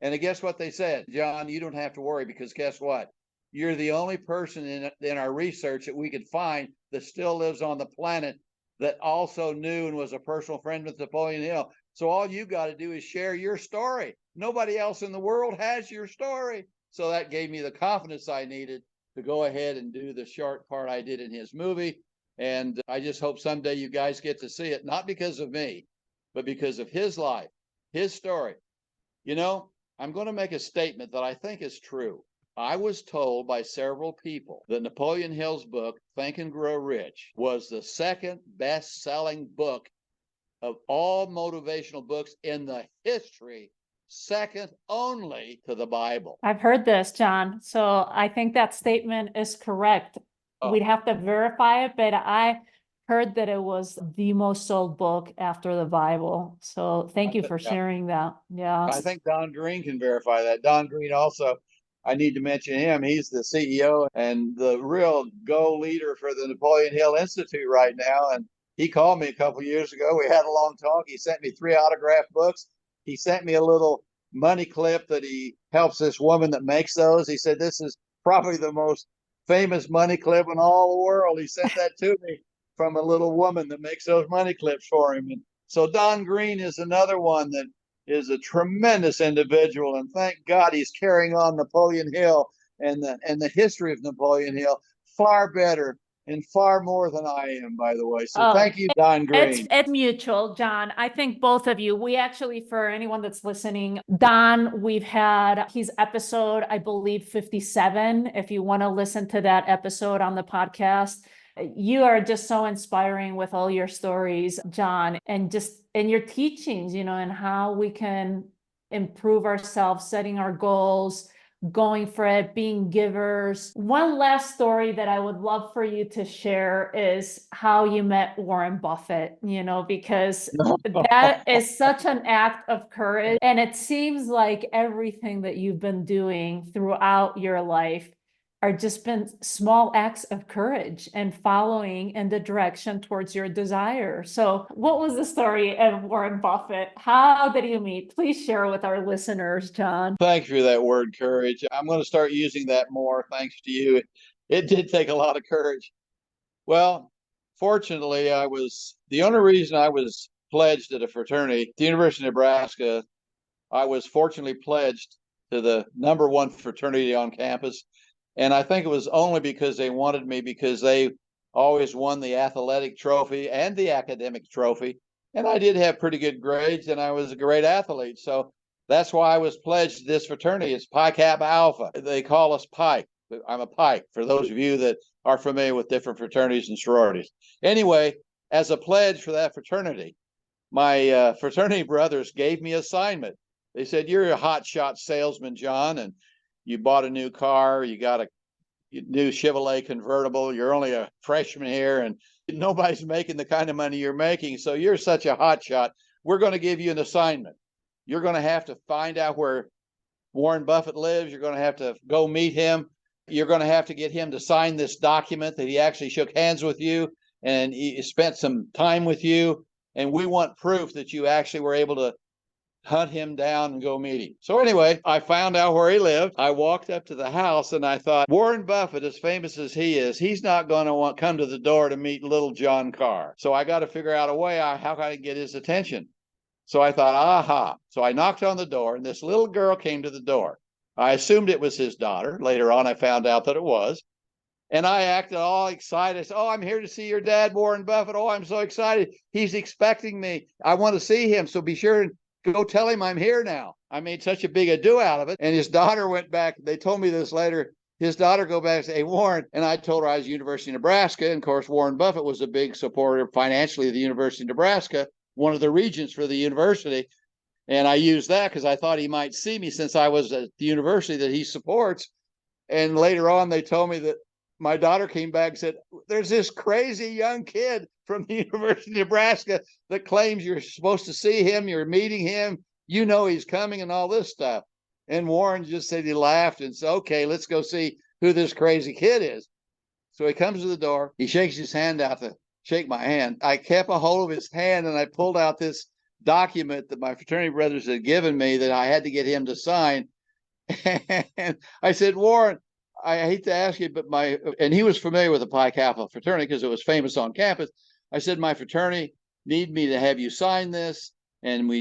And guess what they said? John, you don't have to worry, because guess what? You're the only person in our research that we could find that still lives on the planet that also knew and was a personal friend with Napoleon Hill. So all you got to do is share your story. Nobody else in the world has your story. So that gave me the confidence I needed to go ahead and do the short part I did in his movie. And I just hope someday you guys get to see it, not because of me, but because of his life, his story. You know, I'm going to make a statement that I think is true. I was told by several people that Napoleon Hill's book, Think and Grow Rich, was the second best-selling book of all motivational books in the history, second only to the Bible. I've heard this, John. So I think that statement is correct. We'd have to verify it, but I heard that it was the most sold book after the Bible. So thank you for sharing that. Yeah. I think Don Green can verify that. Don Green also, I need to mention him. He's the CEO and the real go leader for the Napoleon Hill Institute right now. And he called me a couple of years ago. We had a long talk. He sent me 3 autographed books. He sent me a little money clip that he helps this woman that makes those. He said, this is probably the most famous money clip in all the world. He sent that to me from a little woman that makes those money clips for him. And so Don Green is another one that is a tremendous individual, and thank God he's carrying on Napoleon Hill and the history of Napoleon Hill far better and far more than I am, by the way. So thank you, Don Green. It's mutual, John. I think both of you, we actually, for anyone that's listening, Don, we've had his episode, I believe 57. If you want to listen to that episode on the podcast, you are just so inspiring with all your stories, John, and just in your teachings, you know, and how we can improve ourselves, setting our goals, going for it, being givers. One last story that I would love for you to share is how you met Warren Buffett, you know, because that is such an act of courage. And it seems like everything that you've been doing throughout your life are just been small acts of courage and following in the direction towards your desire. So what was the story of Warren Buffett? How did you meet? Please share with our listeners, John. Thanks for that word, courage. I'm going to start using that more, thanks to you. It did take a lot of courage. Well, fortunately, the only reason I was pledged at a fraternity at the University of Nebraska, I was fortunately pledged to the #1 fraternity on campus. And I think it was only because they wanted me, because they always won the athletic trophy and the academic trophy. And I did have pretty good grades, and I was a great athlete. So that's why I was pledged to this fraternity. It's Pi Kappa Alpha. They call us Pike. I'm a Pike, for those of you that are familiar with different fraternities and sororities. Anyway, as a pledge for that fraternity, my fraternity brothers gave me assignment. They said, you're a hotshot salesman, John, and you bought a new car, you got a new Chevrolet convertible, you're only a freshman here, and nobody's making the kind of money you're making, so you're such a hotshot. We're going to give you an assignment. You're going to have to find out where Warren Buffett lives. You're going to have to go meet him. You're going to have to get him to sign this document that he actually shook hands with you and he spent some time with you, and we want proof that you actually were able to hunt him down and go meet him. So anyway, I found out where he lived. I walked up to the house and I thought, Warren Buffett, as famous as he is, he's not going to come to the door to meet little John Carr. So I got to figure out a way how can I get his attention. So I thought, aha. So I knocked on the door and this little girl came to the door. I assumed it was his daughter. Later on, I found out that it was. And I acted all excited. I said, oh, I'm here to see your dad, Warren Buffett. Oh, I'm so excited. He's expecting me. I want to see him. So be sure and go tell him I'm here now. I made such a big ado out of it. And his daughter went back. They told me this later. His daughter go back and say, hey, Warren. And I told her I was University of Nebraska. And of course, Warren Buffett was a big supporter financially of the University of Nebraska, one of the regents for the university. And I used that because I thought he might see me since I was at the university that he supports. And later on, they told me that my daughter came back and said, there's this crazy young kid from the University of Nebraska that claims you're supposed to see him, you're meeting him, you know he's coming and all this stuff. And Warren just said he laughed and said, okay, let's go see who this crazy kid is. So he comes to the door, he shakes his hand out to shake my hand. I kept a hold of his hand and I pulled out this document that my fraternity brothers had given me that I had to get him to sign. And I said, Warren, I hate to ask you, but and he was familiar with the Pi Kappa fraternity because it was famous on campus. I said, my fraternity need me to have you sign this and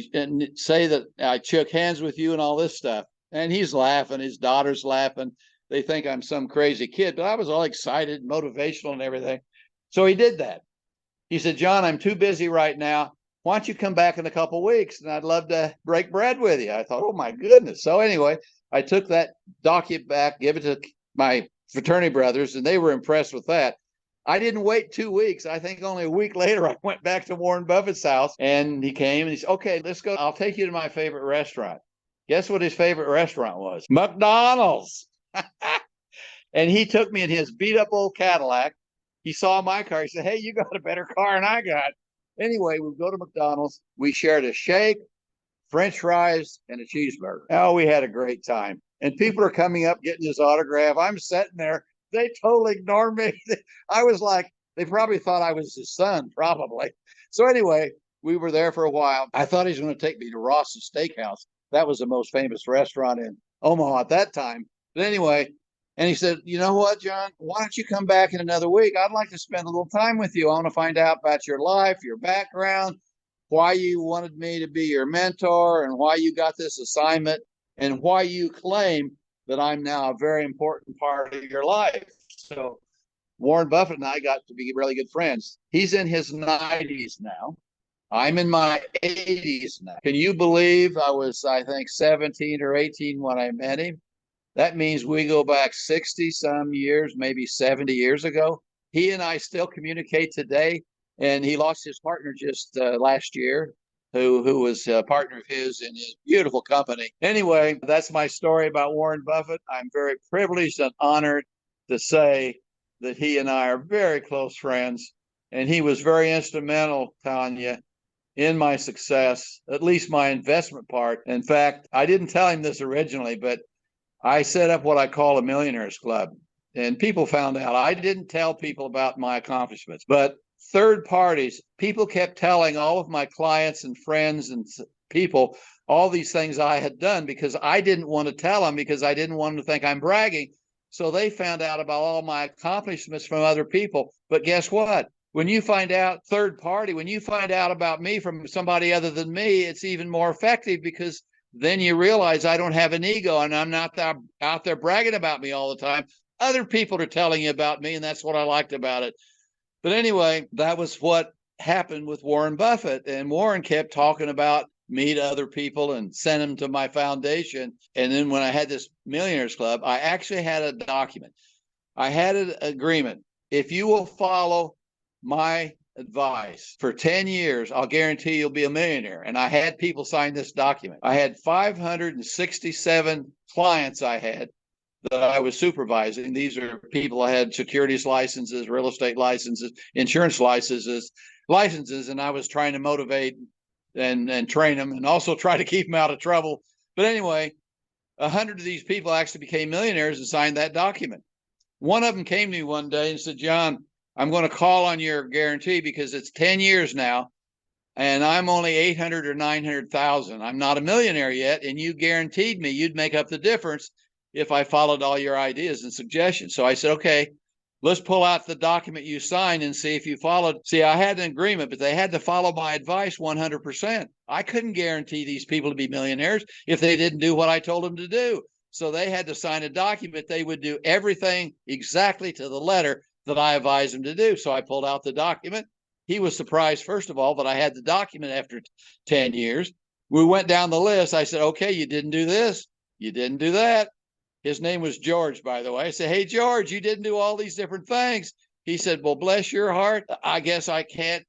say that I shook hands with you and all this stuff. And he's laughing, his daughter's laughing. They think I'm some crazy kid, but I was all excited, motivational and everything. So he did that. He said, John, I'm too busy right now. Why don't you come back in a couple of weeks? And I'd love to break bread with you. I thought, oh my goodness. So anyway, I took that document back, give it to my fraternity brothers, and they were impressed with that. I didn't wait 2 weeks. I think only a week later, I went back to Warren Buffett's house, and he came and he said, okay, let's go. I'll take you to my favorite restaurant. Guess what his favorite restaurant was? McDonald's. And he took me in his beat up old Cadillac. He saw my car. He said, hey, you got a better car than I got. Anyway, we go to McDonald's. We shared a shake, French fries, and a cheeseburger. Oh, we had a great time. And people are coming up, getting his autograph. I'm sitting there. They totally ignored me. I was like, they probably thought I was his son, probably. So anyway, we were there for a while. I thought he was going to take me to Ross's Steakhouse. That was the most famous restaurant in Omaha at that time. But anyway, and he said, you know what, John, why don't you come back in another week? I'd like to spend a little time with you. I want to find out about your life, your background, why you wanted me to be your mentor, and why you got this assignment, and why you claim that I'm now a very important part of your life. So Warren Buffett and I got to be really good friends. He's in his 90s now. I'm in my 80s now. Can you believe I was, I think, 17 or 18 when I met him? That means we go back 60 some years, maybe 70 years ago. He and I still communicate today, and he lost his partner just last year, who was a partner of his in his beautiful company. Anyway, that's my story about Warren Buffett. I'm very privileged and honored to say that he and I are very close friends, and he was very instrumental, Tanya, in my success, at least my investment part. In fact, I didn't tell him this originally, but I set up what I call a millionaires club, and people found out. I didn't tell people about my accomplishments, but third parties, people kept telling all of my clients and friends and people all these things I had done because I didn't want to tell them because I didn't want them to think I'm bragging. So they found out about all my accomplishments from other people. But guess what? When you find out third party, when you find out about me from somebody other than me, it's even more effective because then you realize I don't have an ego and I'm not out there bragging about me all the time. Other people are telling you about me, and that's what I liked about it. But anyway, that was what happened with Warren Buffett. And Warren kept talking about me to other people and sent them to my foundation. And then when I had this Millionaires Club, I actually had a document. I had an agreement. If you will follow my advice for 10 years, I'll guarantee you'll be a millionaire. And I had people sign this document. I had 567 clients I had that I was supervising. These are people I had securities licenses, real estate licenses, insurance licenses, and I was trying to motivate and train them and also try to keep them out of trouble. But anyway, 100 of these people actually became millionaires and signed that document. One of them came to me one day and said, John, I'm going to call on your guarantee because it's 10 years now and I'm only 800 or 900,000. I'm not a millionaire yet. And you guaranteed me you'd make up the difference if I followed all your ideas and suggestions. So I said, okay, let's pull out the document you signed and see if you followed. See, I had an agreement, but they had to follow my advice 100%. I couldn't guarantee these people to be millionaires if they didn't do what I told them to do. So they had to sign a document. They would do everything exactly to the letter that I advised him to do. So I pulled out the document. He was surprised, first of all, that I had the document after 10 years. We went down the list. I said, okay, you didn't do this. You didn't do that. His name was George, by the way. I said, hey, George, you didn't do all these different things. He said, well, bless your heart. I guess I can't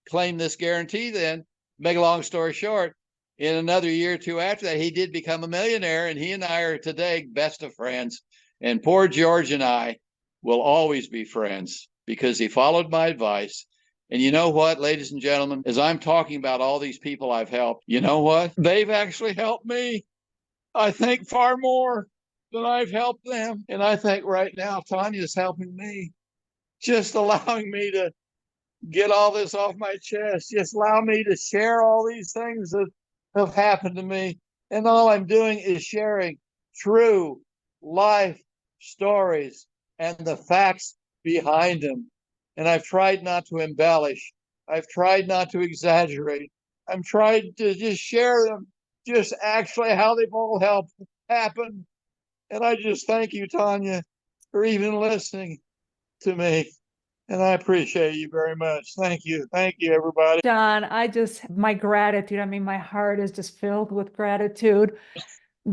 claim this guarantee then. Make a long story short, in another year or two after that, he did become a millionaire, and he and I are today best of friends. And poor George and I will always be friends because he followed my advice. And you know what, ladies and gentlemen, as I'm talking about all these people I've helped, you know what? They've actually helped me, I think, far more than I've helped them. And I think right now, Tanya's helping me, just allowing me to get all this off my chest. Just allow me to share all these things that have happened to me. And all I'm doing is sharing true life stories and the facts behind them. And I've tried not to embellish. I've tried not to exaggerate. I'm trying to just share them, just actually how they've all helped happen. And I just thank you, Tanya, for even listening to me. And I appreciate you very much. Thank you. Thank you, everybody. John, my gratitude, I mean, my heart is just filled with gratitude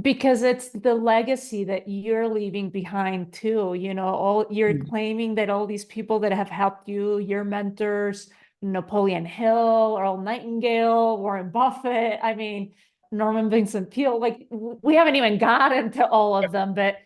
because it's the legacy that you're leaving behind too. You're claiming that all these people that have helped you, your mentors, Napoleon Hill, Earl Nightingale, Warren Buffett, I mean, Norman Vincent Peale, like we haven't even gotten to all of them, but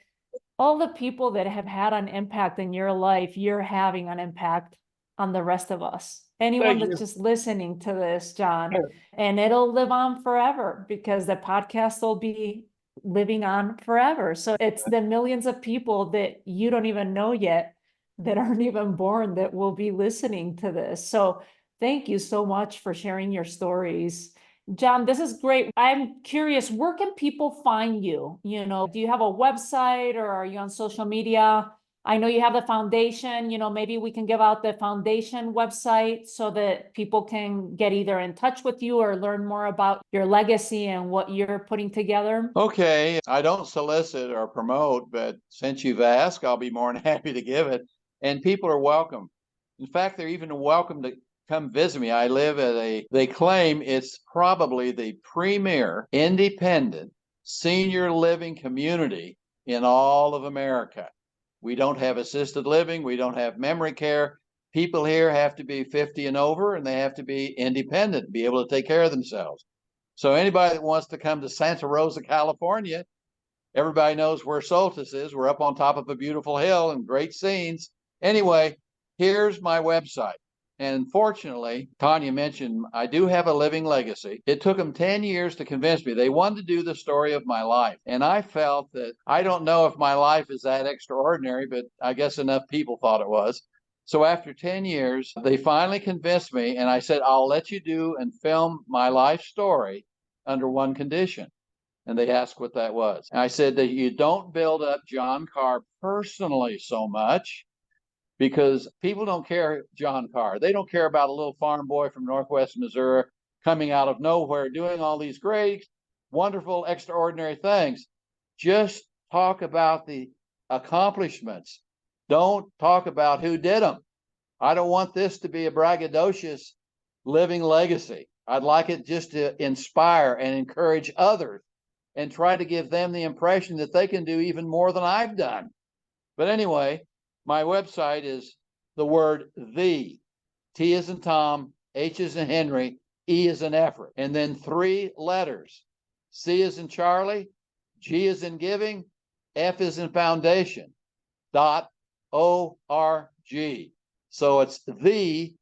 all the people that have had an impact in your life, you're having an impact on the rest of us. Anyone that's just listening to this, John, and it'll live on forever because the podcast will be living on forever. So it's the millions of people that you don't even know yet that aren't even born that will be listening to this. So thank you so much for sharing your stories. John, this is great. I'm curious, where can people find you? Do you have a website or are you on social media? I know you have the foundation, maybe we can give out the foundation website so that people can get either in touch with you or learn more about your legacy and what you're putting together. Okay. I don't solicit or promote, but since you've asked, I'll be more than happy to give it. And people are welcome. In fact, they're even welcome to come visit me. I live at they claim it's probably the premier independent senior living community in all of America. We don't have assisted living. We don't have memory care. People here have to be 50 and over, and they have to be independent, be able to take care of themselves. So anybody that wants to come to Santa Rosa, California, everybody knows where Soltis is. We're up on top of a beautiful hill and great scenes. Anyway, here's my website. And fortunately, Tanya mentioned I do have a living legacy. It took them 10 years to convince me. They wanted to do the story of my life. And I felt that I don't know if my life is that extraordinary, but I guess enough people thought it was. So after 10 years, they finally convinced me, and I said, I'll let you do and film my life story under one condition. And they asked what that was. And I said that you don't build up John Carr personally so much, because people don't care John Carr. They don't care about a little farm boy from Northwest Missouri coming out of nowhere doing all these great, wonderful, extraordinary things. Just talk about the accomplishments. Don't talk about who did them. I don't want this to be a braggadocious living legacy. I'd like it just to inspire and encourage others and try to give them the impression that they can do even more than I've done. But anyway, my website is the word the, T as in Tom, H as in Henry, E as in effort, and then 3 letters, C as in Charlie, G as in giving, F as in foundation, .org. So it's thecgf.org.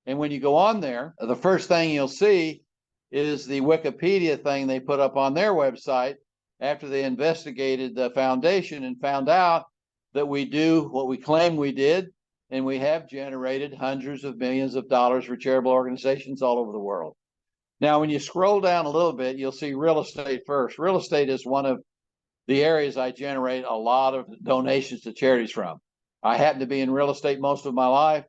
And when you go on there, the first thing you'll see is the Wikipedia thing they put up on their website after they investigated the foundation and found out that we do what we claim we did, and we have generated hundreds of millions of dollars for charitable organizations all over the world. Now, when you scroll down a little bit, you'll see real estate first. Real estate is one of the areas I generate a lot of donations to charities from. I happen to be in real estate most of my life.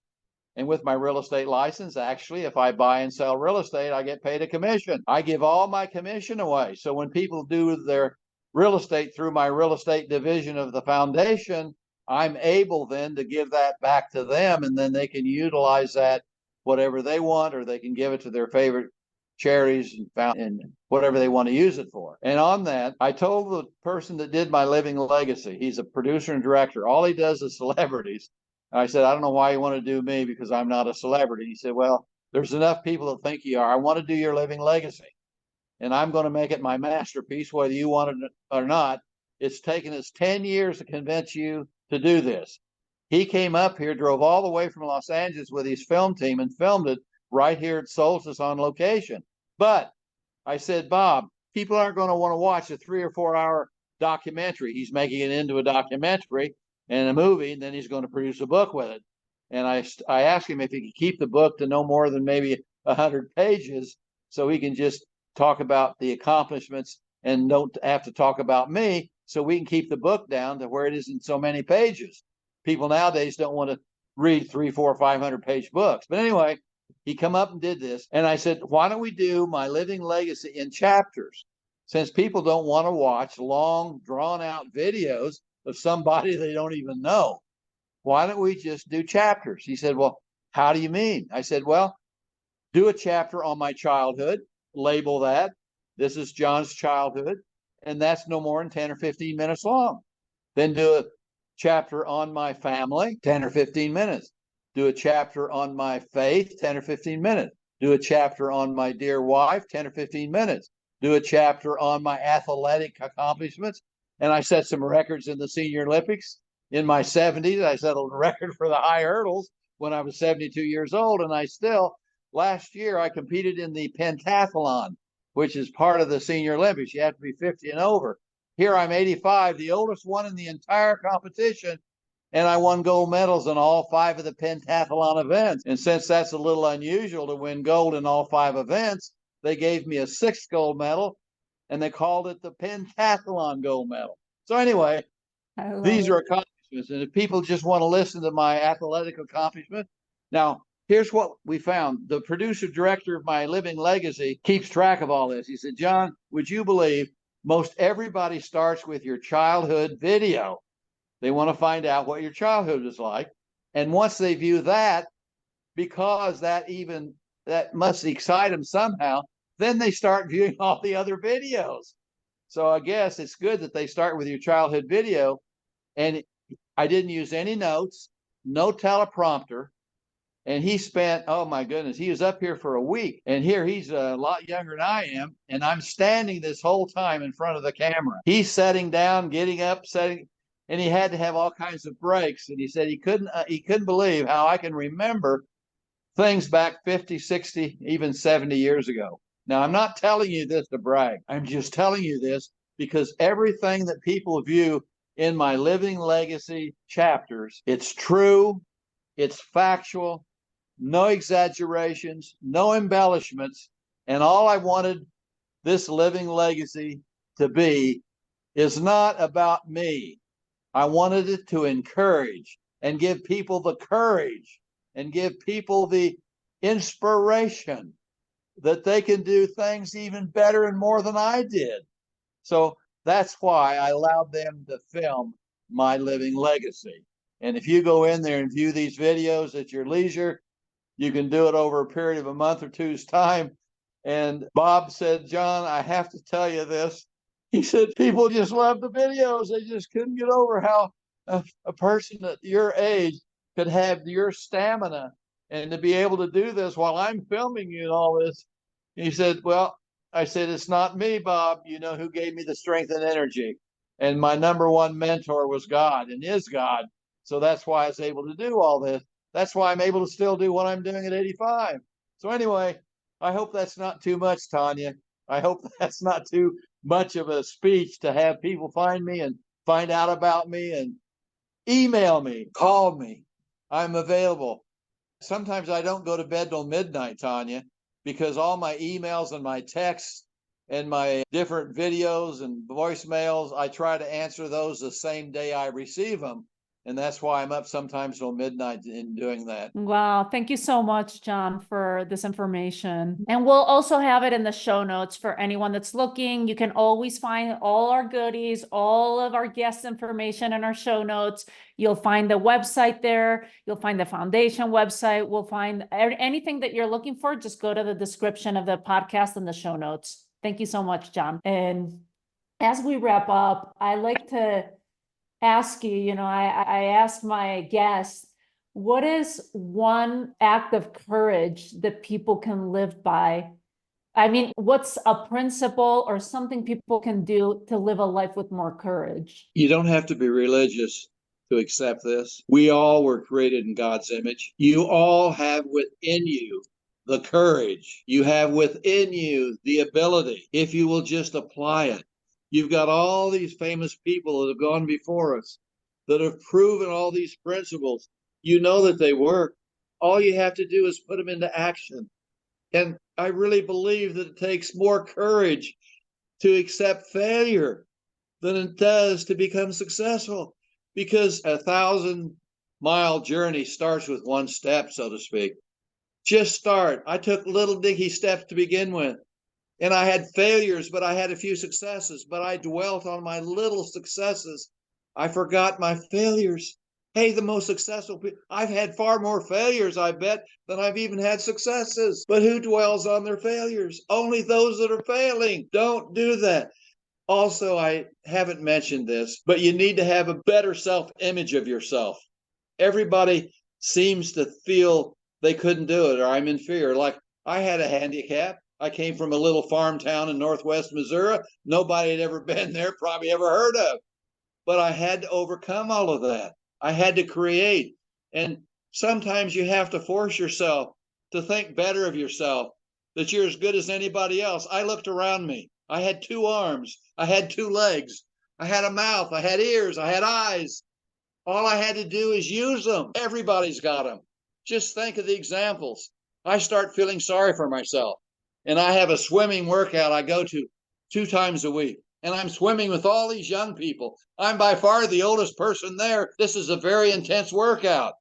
And with my real estate license, actually, if I buy and sell real estate, I get paid a commission. I give all my commission away. So when people do their real estate through my real estate division of the foundation, I'm able then to give that back to them, and then they can utilize that whatever they want, or they can give it to their favorite charities and whatever they want to use it for. And on that, I told the person that did my living legacy, he's a producer and director, all he does is celebrities. I said, I don't know why you want to do me, because I'm not a celebrity. He said, well, there's enough people that think you are. I want to do your living legacy, and I'm going to make it my masterpiece, whether you want it or not. It's taken us 10 years to convince you to do this. He came up here, drove all the way from Los Angeles with his film team and filmed it right here at Solstice on location. But I said, Bob, people aren't going to want to watch a 3 or 4 hour documentary. He's making it into a documentary. and a movie, and then he's going to produce a book with it. And I asked him if he could keep the book to no more than maybe 100 pages, so he can just talk about the accomplishments and don't have to talk about me, so we can keep the book down to where it isn't so many pages. People nowadays don't want to read 300, 400, 500-page books. But anyway, he come up and did this. And I said, why don't we do my living legacy in chapters? Since people don't want to watch long, drawn-out videos of somebody they don't even know, why don't we just do chapters? He said, well, how do you mean? I said, well, do a chapter on my childhood, label that. This is John's childhood, and that's no more than 10 or 15 minutes long. Then do a chapter on my family, 10 or 15 minutes. Do a chapter on my faith, 10 or 15 minutes. Do a chapter on my dear wife, 10 or 15 minutes. Do a chapter on my athletic accomplishments. And I set some records in the Senior Olympics. In my 70s, I set a record for the high hurdles when I was 72 years old. And last year, I competed in the pentathlon, which is part of the Senior Olympics. You have to be 50 and over. Here I'm 85, the oldest one in the entire competition, and I won gold medals in all 5 of the pentathlon events. And since that's a little unusual to win gold in all 5 events, they gave me a 6th gold medal, and they called it the pentathlon gold medal. So anyway, these are accomplishments. And if people just want to listen to my athletic accomplishment, now, here's what we found. The producer director of my living legacy keeps track of all this. He said, John, would you believe most everybody starts with your childhood video? They want to find out what your childhood was like. And once they view that, because that must excite them somehow, then they start viewing all the other videos. So I guess it's good that they start with your childhood video. And I didn't use any notes, no teleprompter. And he spent, oh my goodness, he was up here for a week. And here he's a lot younger than I am. And I'm standing this whole time in front of the camera. He's sitting down, getting up, and he had to have all kinds of breaks. And he said he couldn't believe how I can remember things back 50, 60, even 70 years ago. Now, I'm not telling you this to brag. I'm just telling you this because everything that people view in my living legacy chapters, it's true, it's factual, no exaggerations, no embellishments. And all I wanted this living legacy to be is not about me. I wanted it to encourage and give people the courage and give people the inspiration that they can do things even better and more than I did. So that's why I allowed them to film my living legacy. And if you go in there and view these videos at your leisure, you can do it over a period of a month or two's time. And Bob said, John, I have to tell you this. He said, people just love the videos. They just couldn't get over how a person at your age could have your stamina and to be able to do this while I'm filming you and all this. And he said, well, I said, it's not me, Bob. You know who gave me the strength and energy. And my number one mentor was God and is God. So that's why I was able to do all this. That's why I'm able to still do what I'm doing at 85. So anyway, I hope that's not too much, Tanya. I hope that's not too much of a speech to have people find me and find out about me and email me, call me. I'm available. Sometimes I don't go to bed till midnight, Tanya, because all my emails and my texts and my different videos and voicemails, I try to answer those the same day I receive them. And that's why I'm up sometimes till midnight in doing that. Wow. Thank you so much, John, for this information. And we'll also have it in the show notes for anyone that's looking. You can always find all our goodies, all of our guest information in our show notes. You'll find the website there. You'll find the foundation website. We'll find anything that you're looking for. Just go to the description of the podcast and the show notes. Thank you so much, John. And as we wrap up, I like to ask you, I asked my guests, what is one act of courage that people can live by? I mean, what's a principle or something people can do to live a life with more courage? You don't have to be religious to accept this. We all were created in God's image. You all have within you the courage. You have within you the ability, if you will just apply it. You've got all these famous people that have gone before us, that have proven all these principles. You know that they work. All you have to do is put them into action. And I really believe that it takes more courage to accept failure than it does to become successful, because 1,000-mile journey starts with one step, so to speak. Just start. I took little dinky steps to begin with, and I had failures, but I had a few successes, but I dwelt on my little successes. I forgot my failures. Hey, the most successful people, I've had far more failures, I bet, than I've even had successes. But who dwells on their failures? Only those that are failing. Don't do that. Also, I haven't mentioned this, but you need to have a better self-image of yourself. Everybody seems to feel they couldn't do it, or I'm inferior. Like, I had a handicap. I came from a little farm town in northwest Missouri. Nobody had ever been there, probably ever heard of. But I had to overcome all of that. I had to create. And sometimes you have to force yourself to think better of yourself, that you're as good as anybody else. I looked around me. I had 2 arms. I had 2 legs. I had a mouth. I had ears. I had eyes. All I had to do is use them. Everybody's got them. Just think of the examples. I start feeling sorry for myself. And I have a swimming workout I go to 2 times a week. And I'm swimming with all these young people. I'm by far the oldest person there. This is a very intense workout.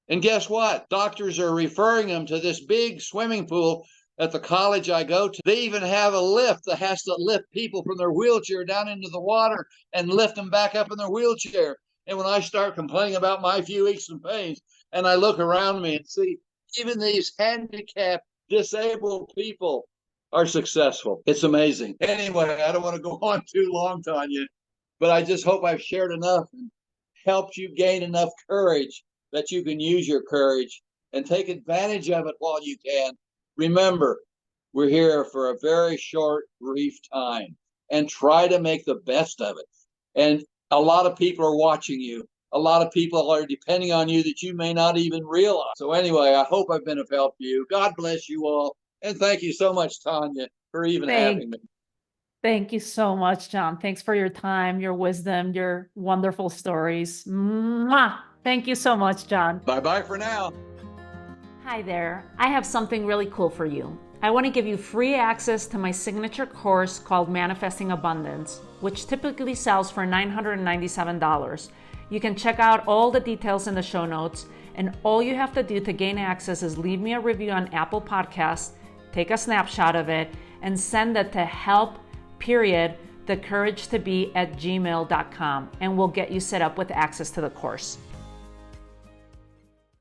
And guess what? Doctors are referring them to this big swimming pool at the college I go to. They even have a lift that has to lift people from their wheelchair down into the water and lift them back up in their wheelchair. And when I start complaining about my few aches and pains, and I look around me and see even these handicapped, disabled people are successful. It's amazing. Anyway, I don't want to go on too long, Tanya, but I just hope I've shared enough and helped you gain enough courage that you can use your courage and take advantage of it while you can. Remember, we're here for a very short, brief time, and try to make the best of it. And a lot of people are watching you. A lot of people are depending on you that you may not even realize. So anyway, I hope I've been of help to you. God bless you all. And thank you so much, Tanya, for even having me. Thank you so much, John. Thanks for your time, your wisdom, your wonderful stories. Mwah! Thank you so much, John. Bye-bye for now. Hi there. I have something really cool for you. I want to give you free access to my signature course called Manifesting Abundance, which typically sells for $997. You can check out all the details in the show notes, and all you have to do to gain access is leave me a review on Apple Podcasts, take a snapshot of it, and send it to help.thecouragetobe@gmail.com, and we'll get you set up with access to the course.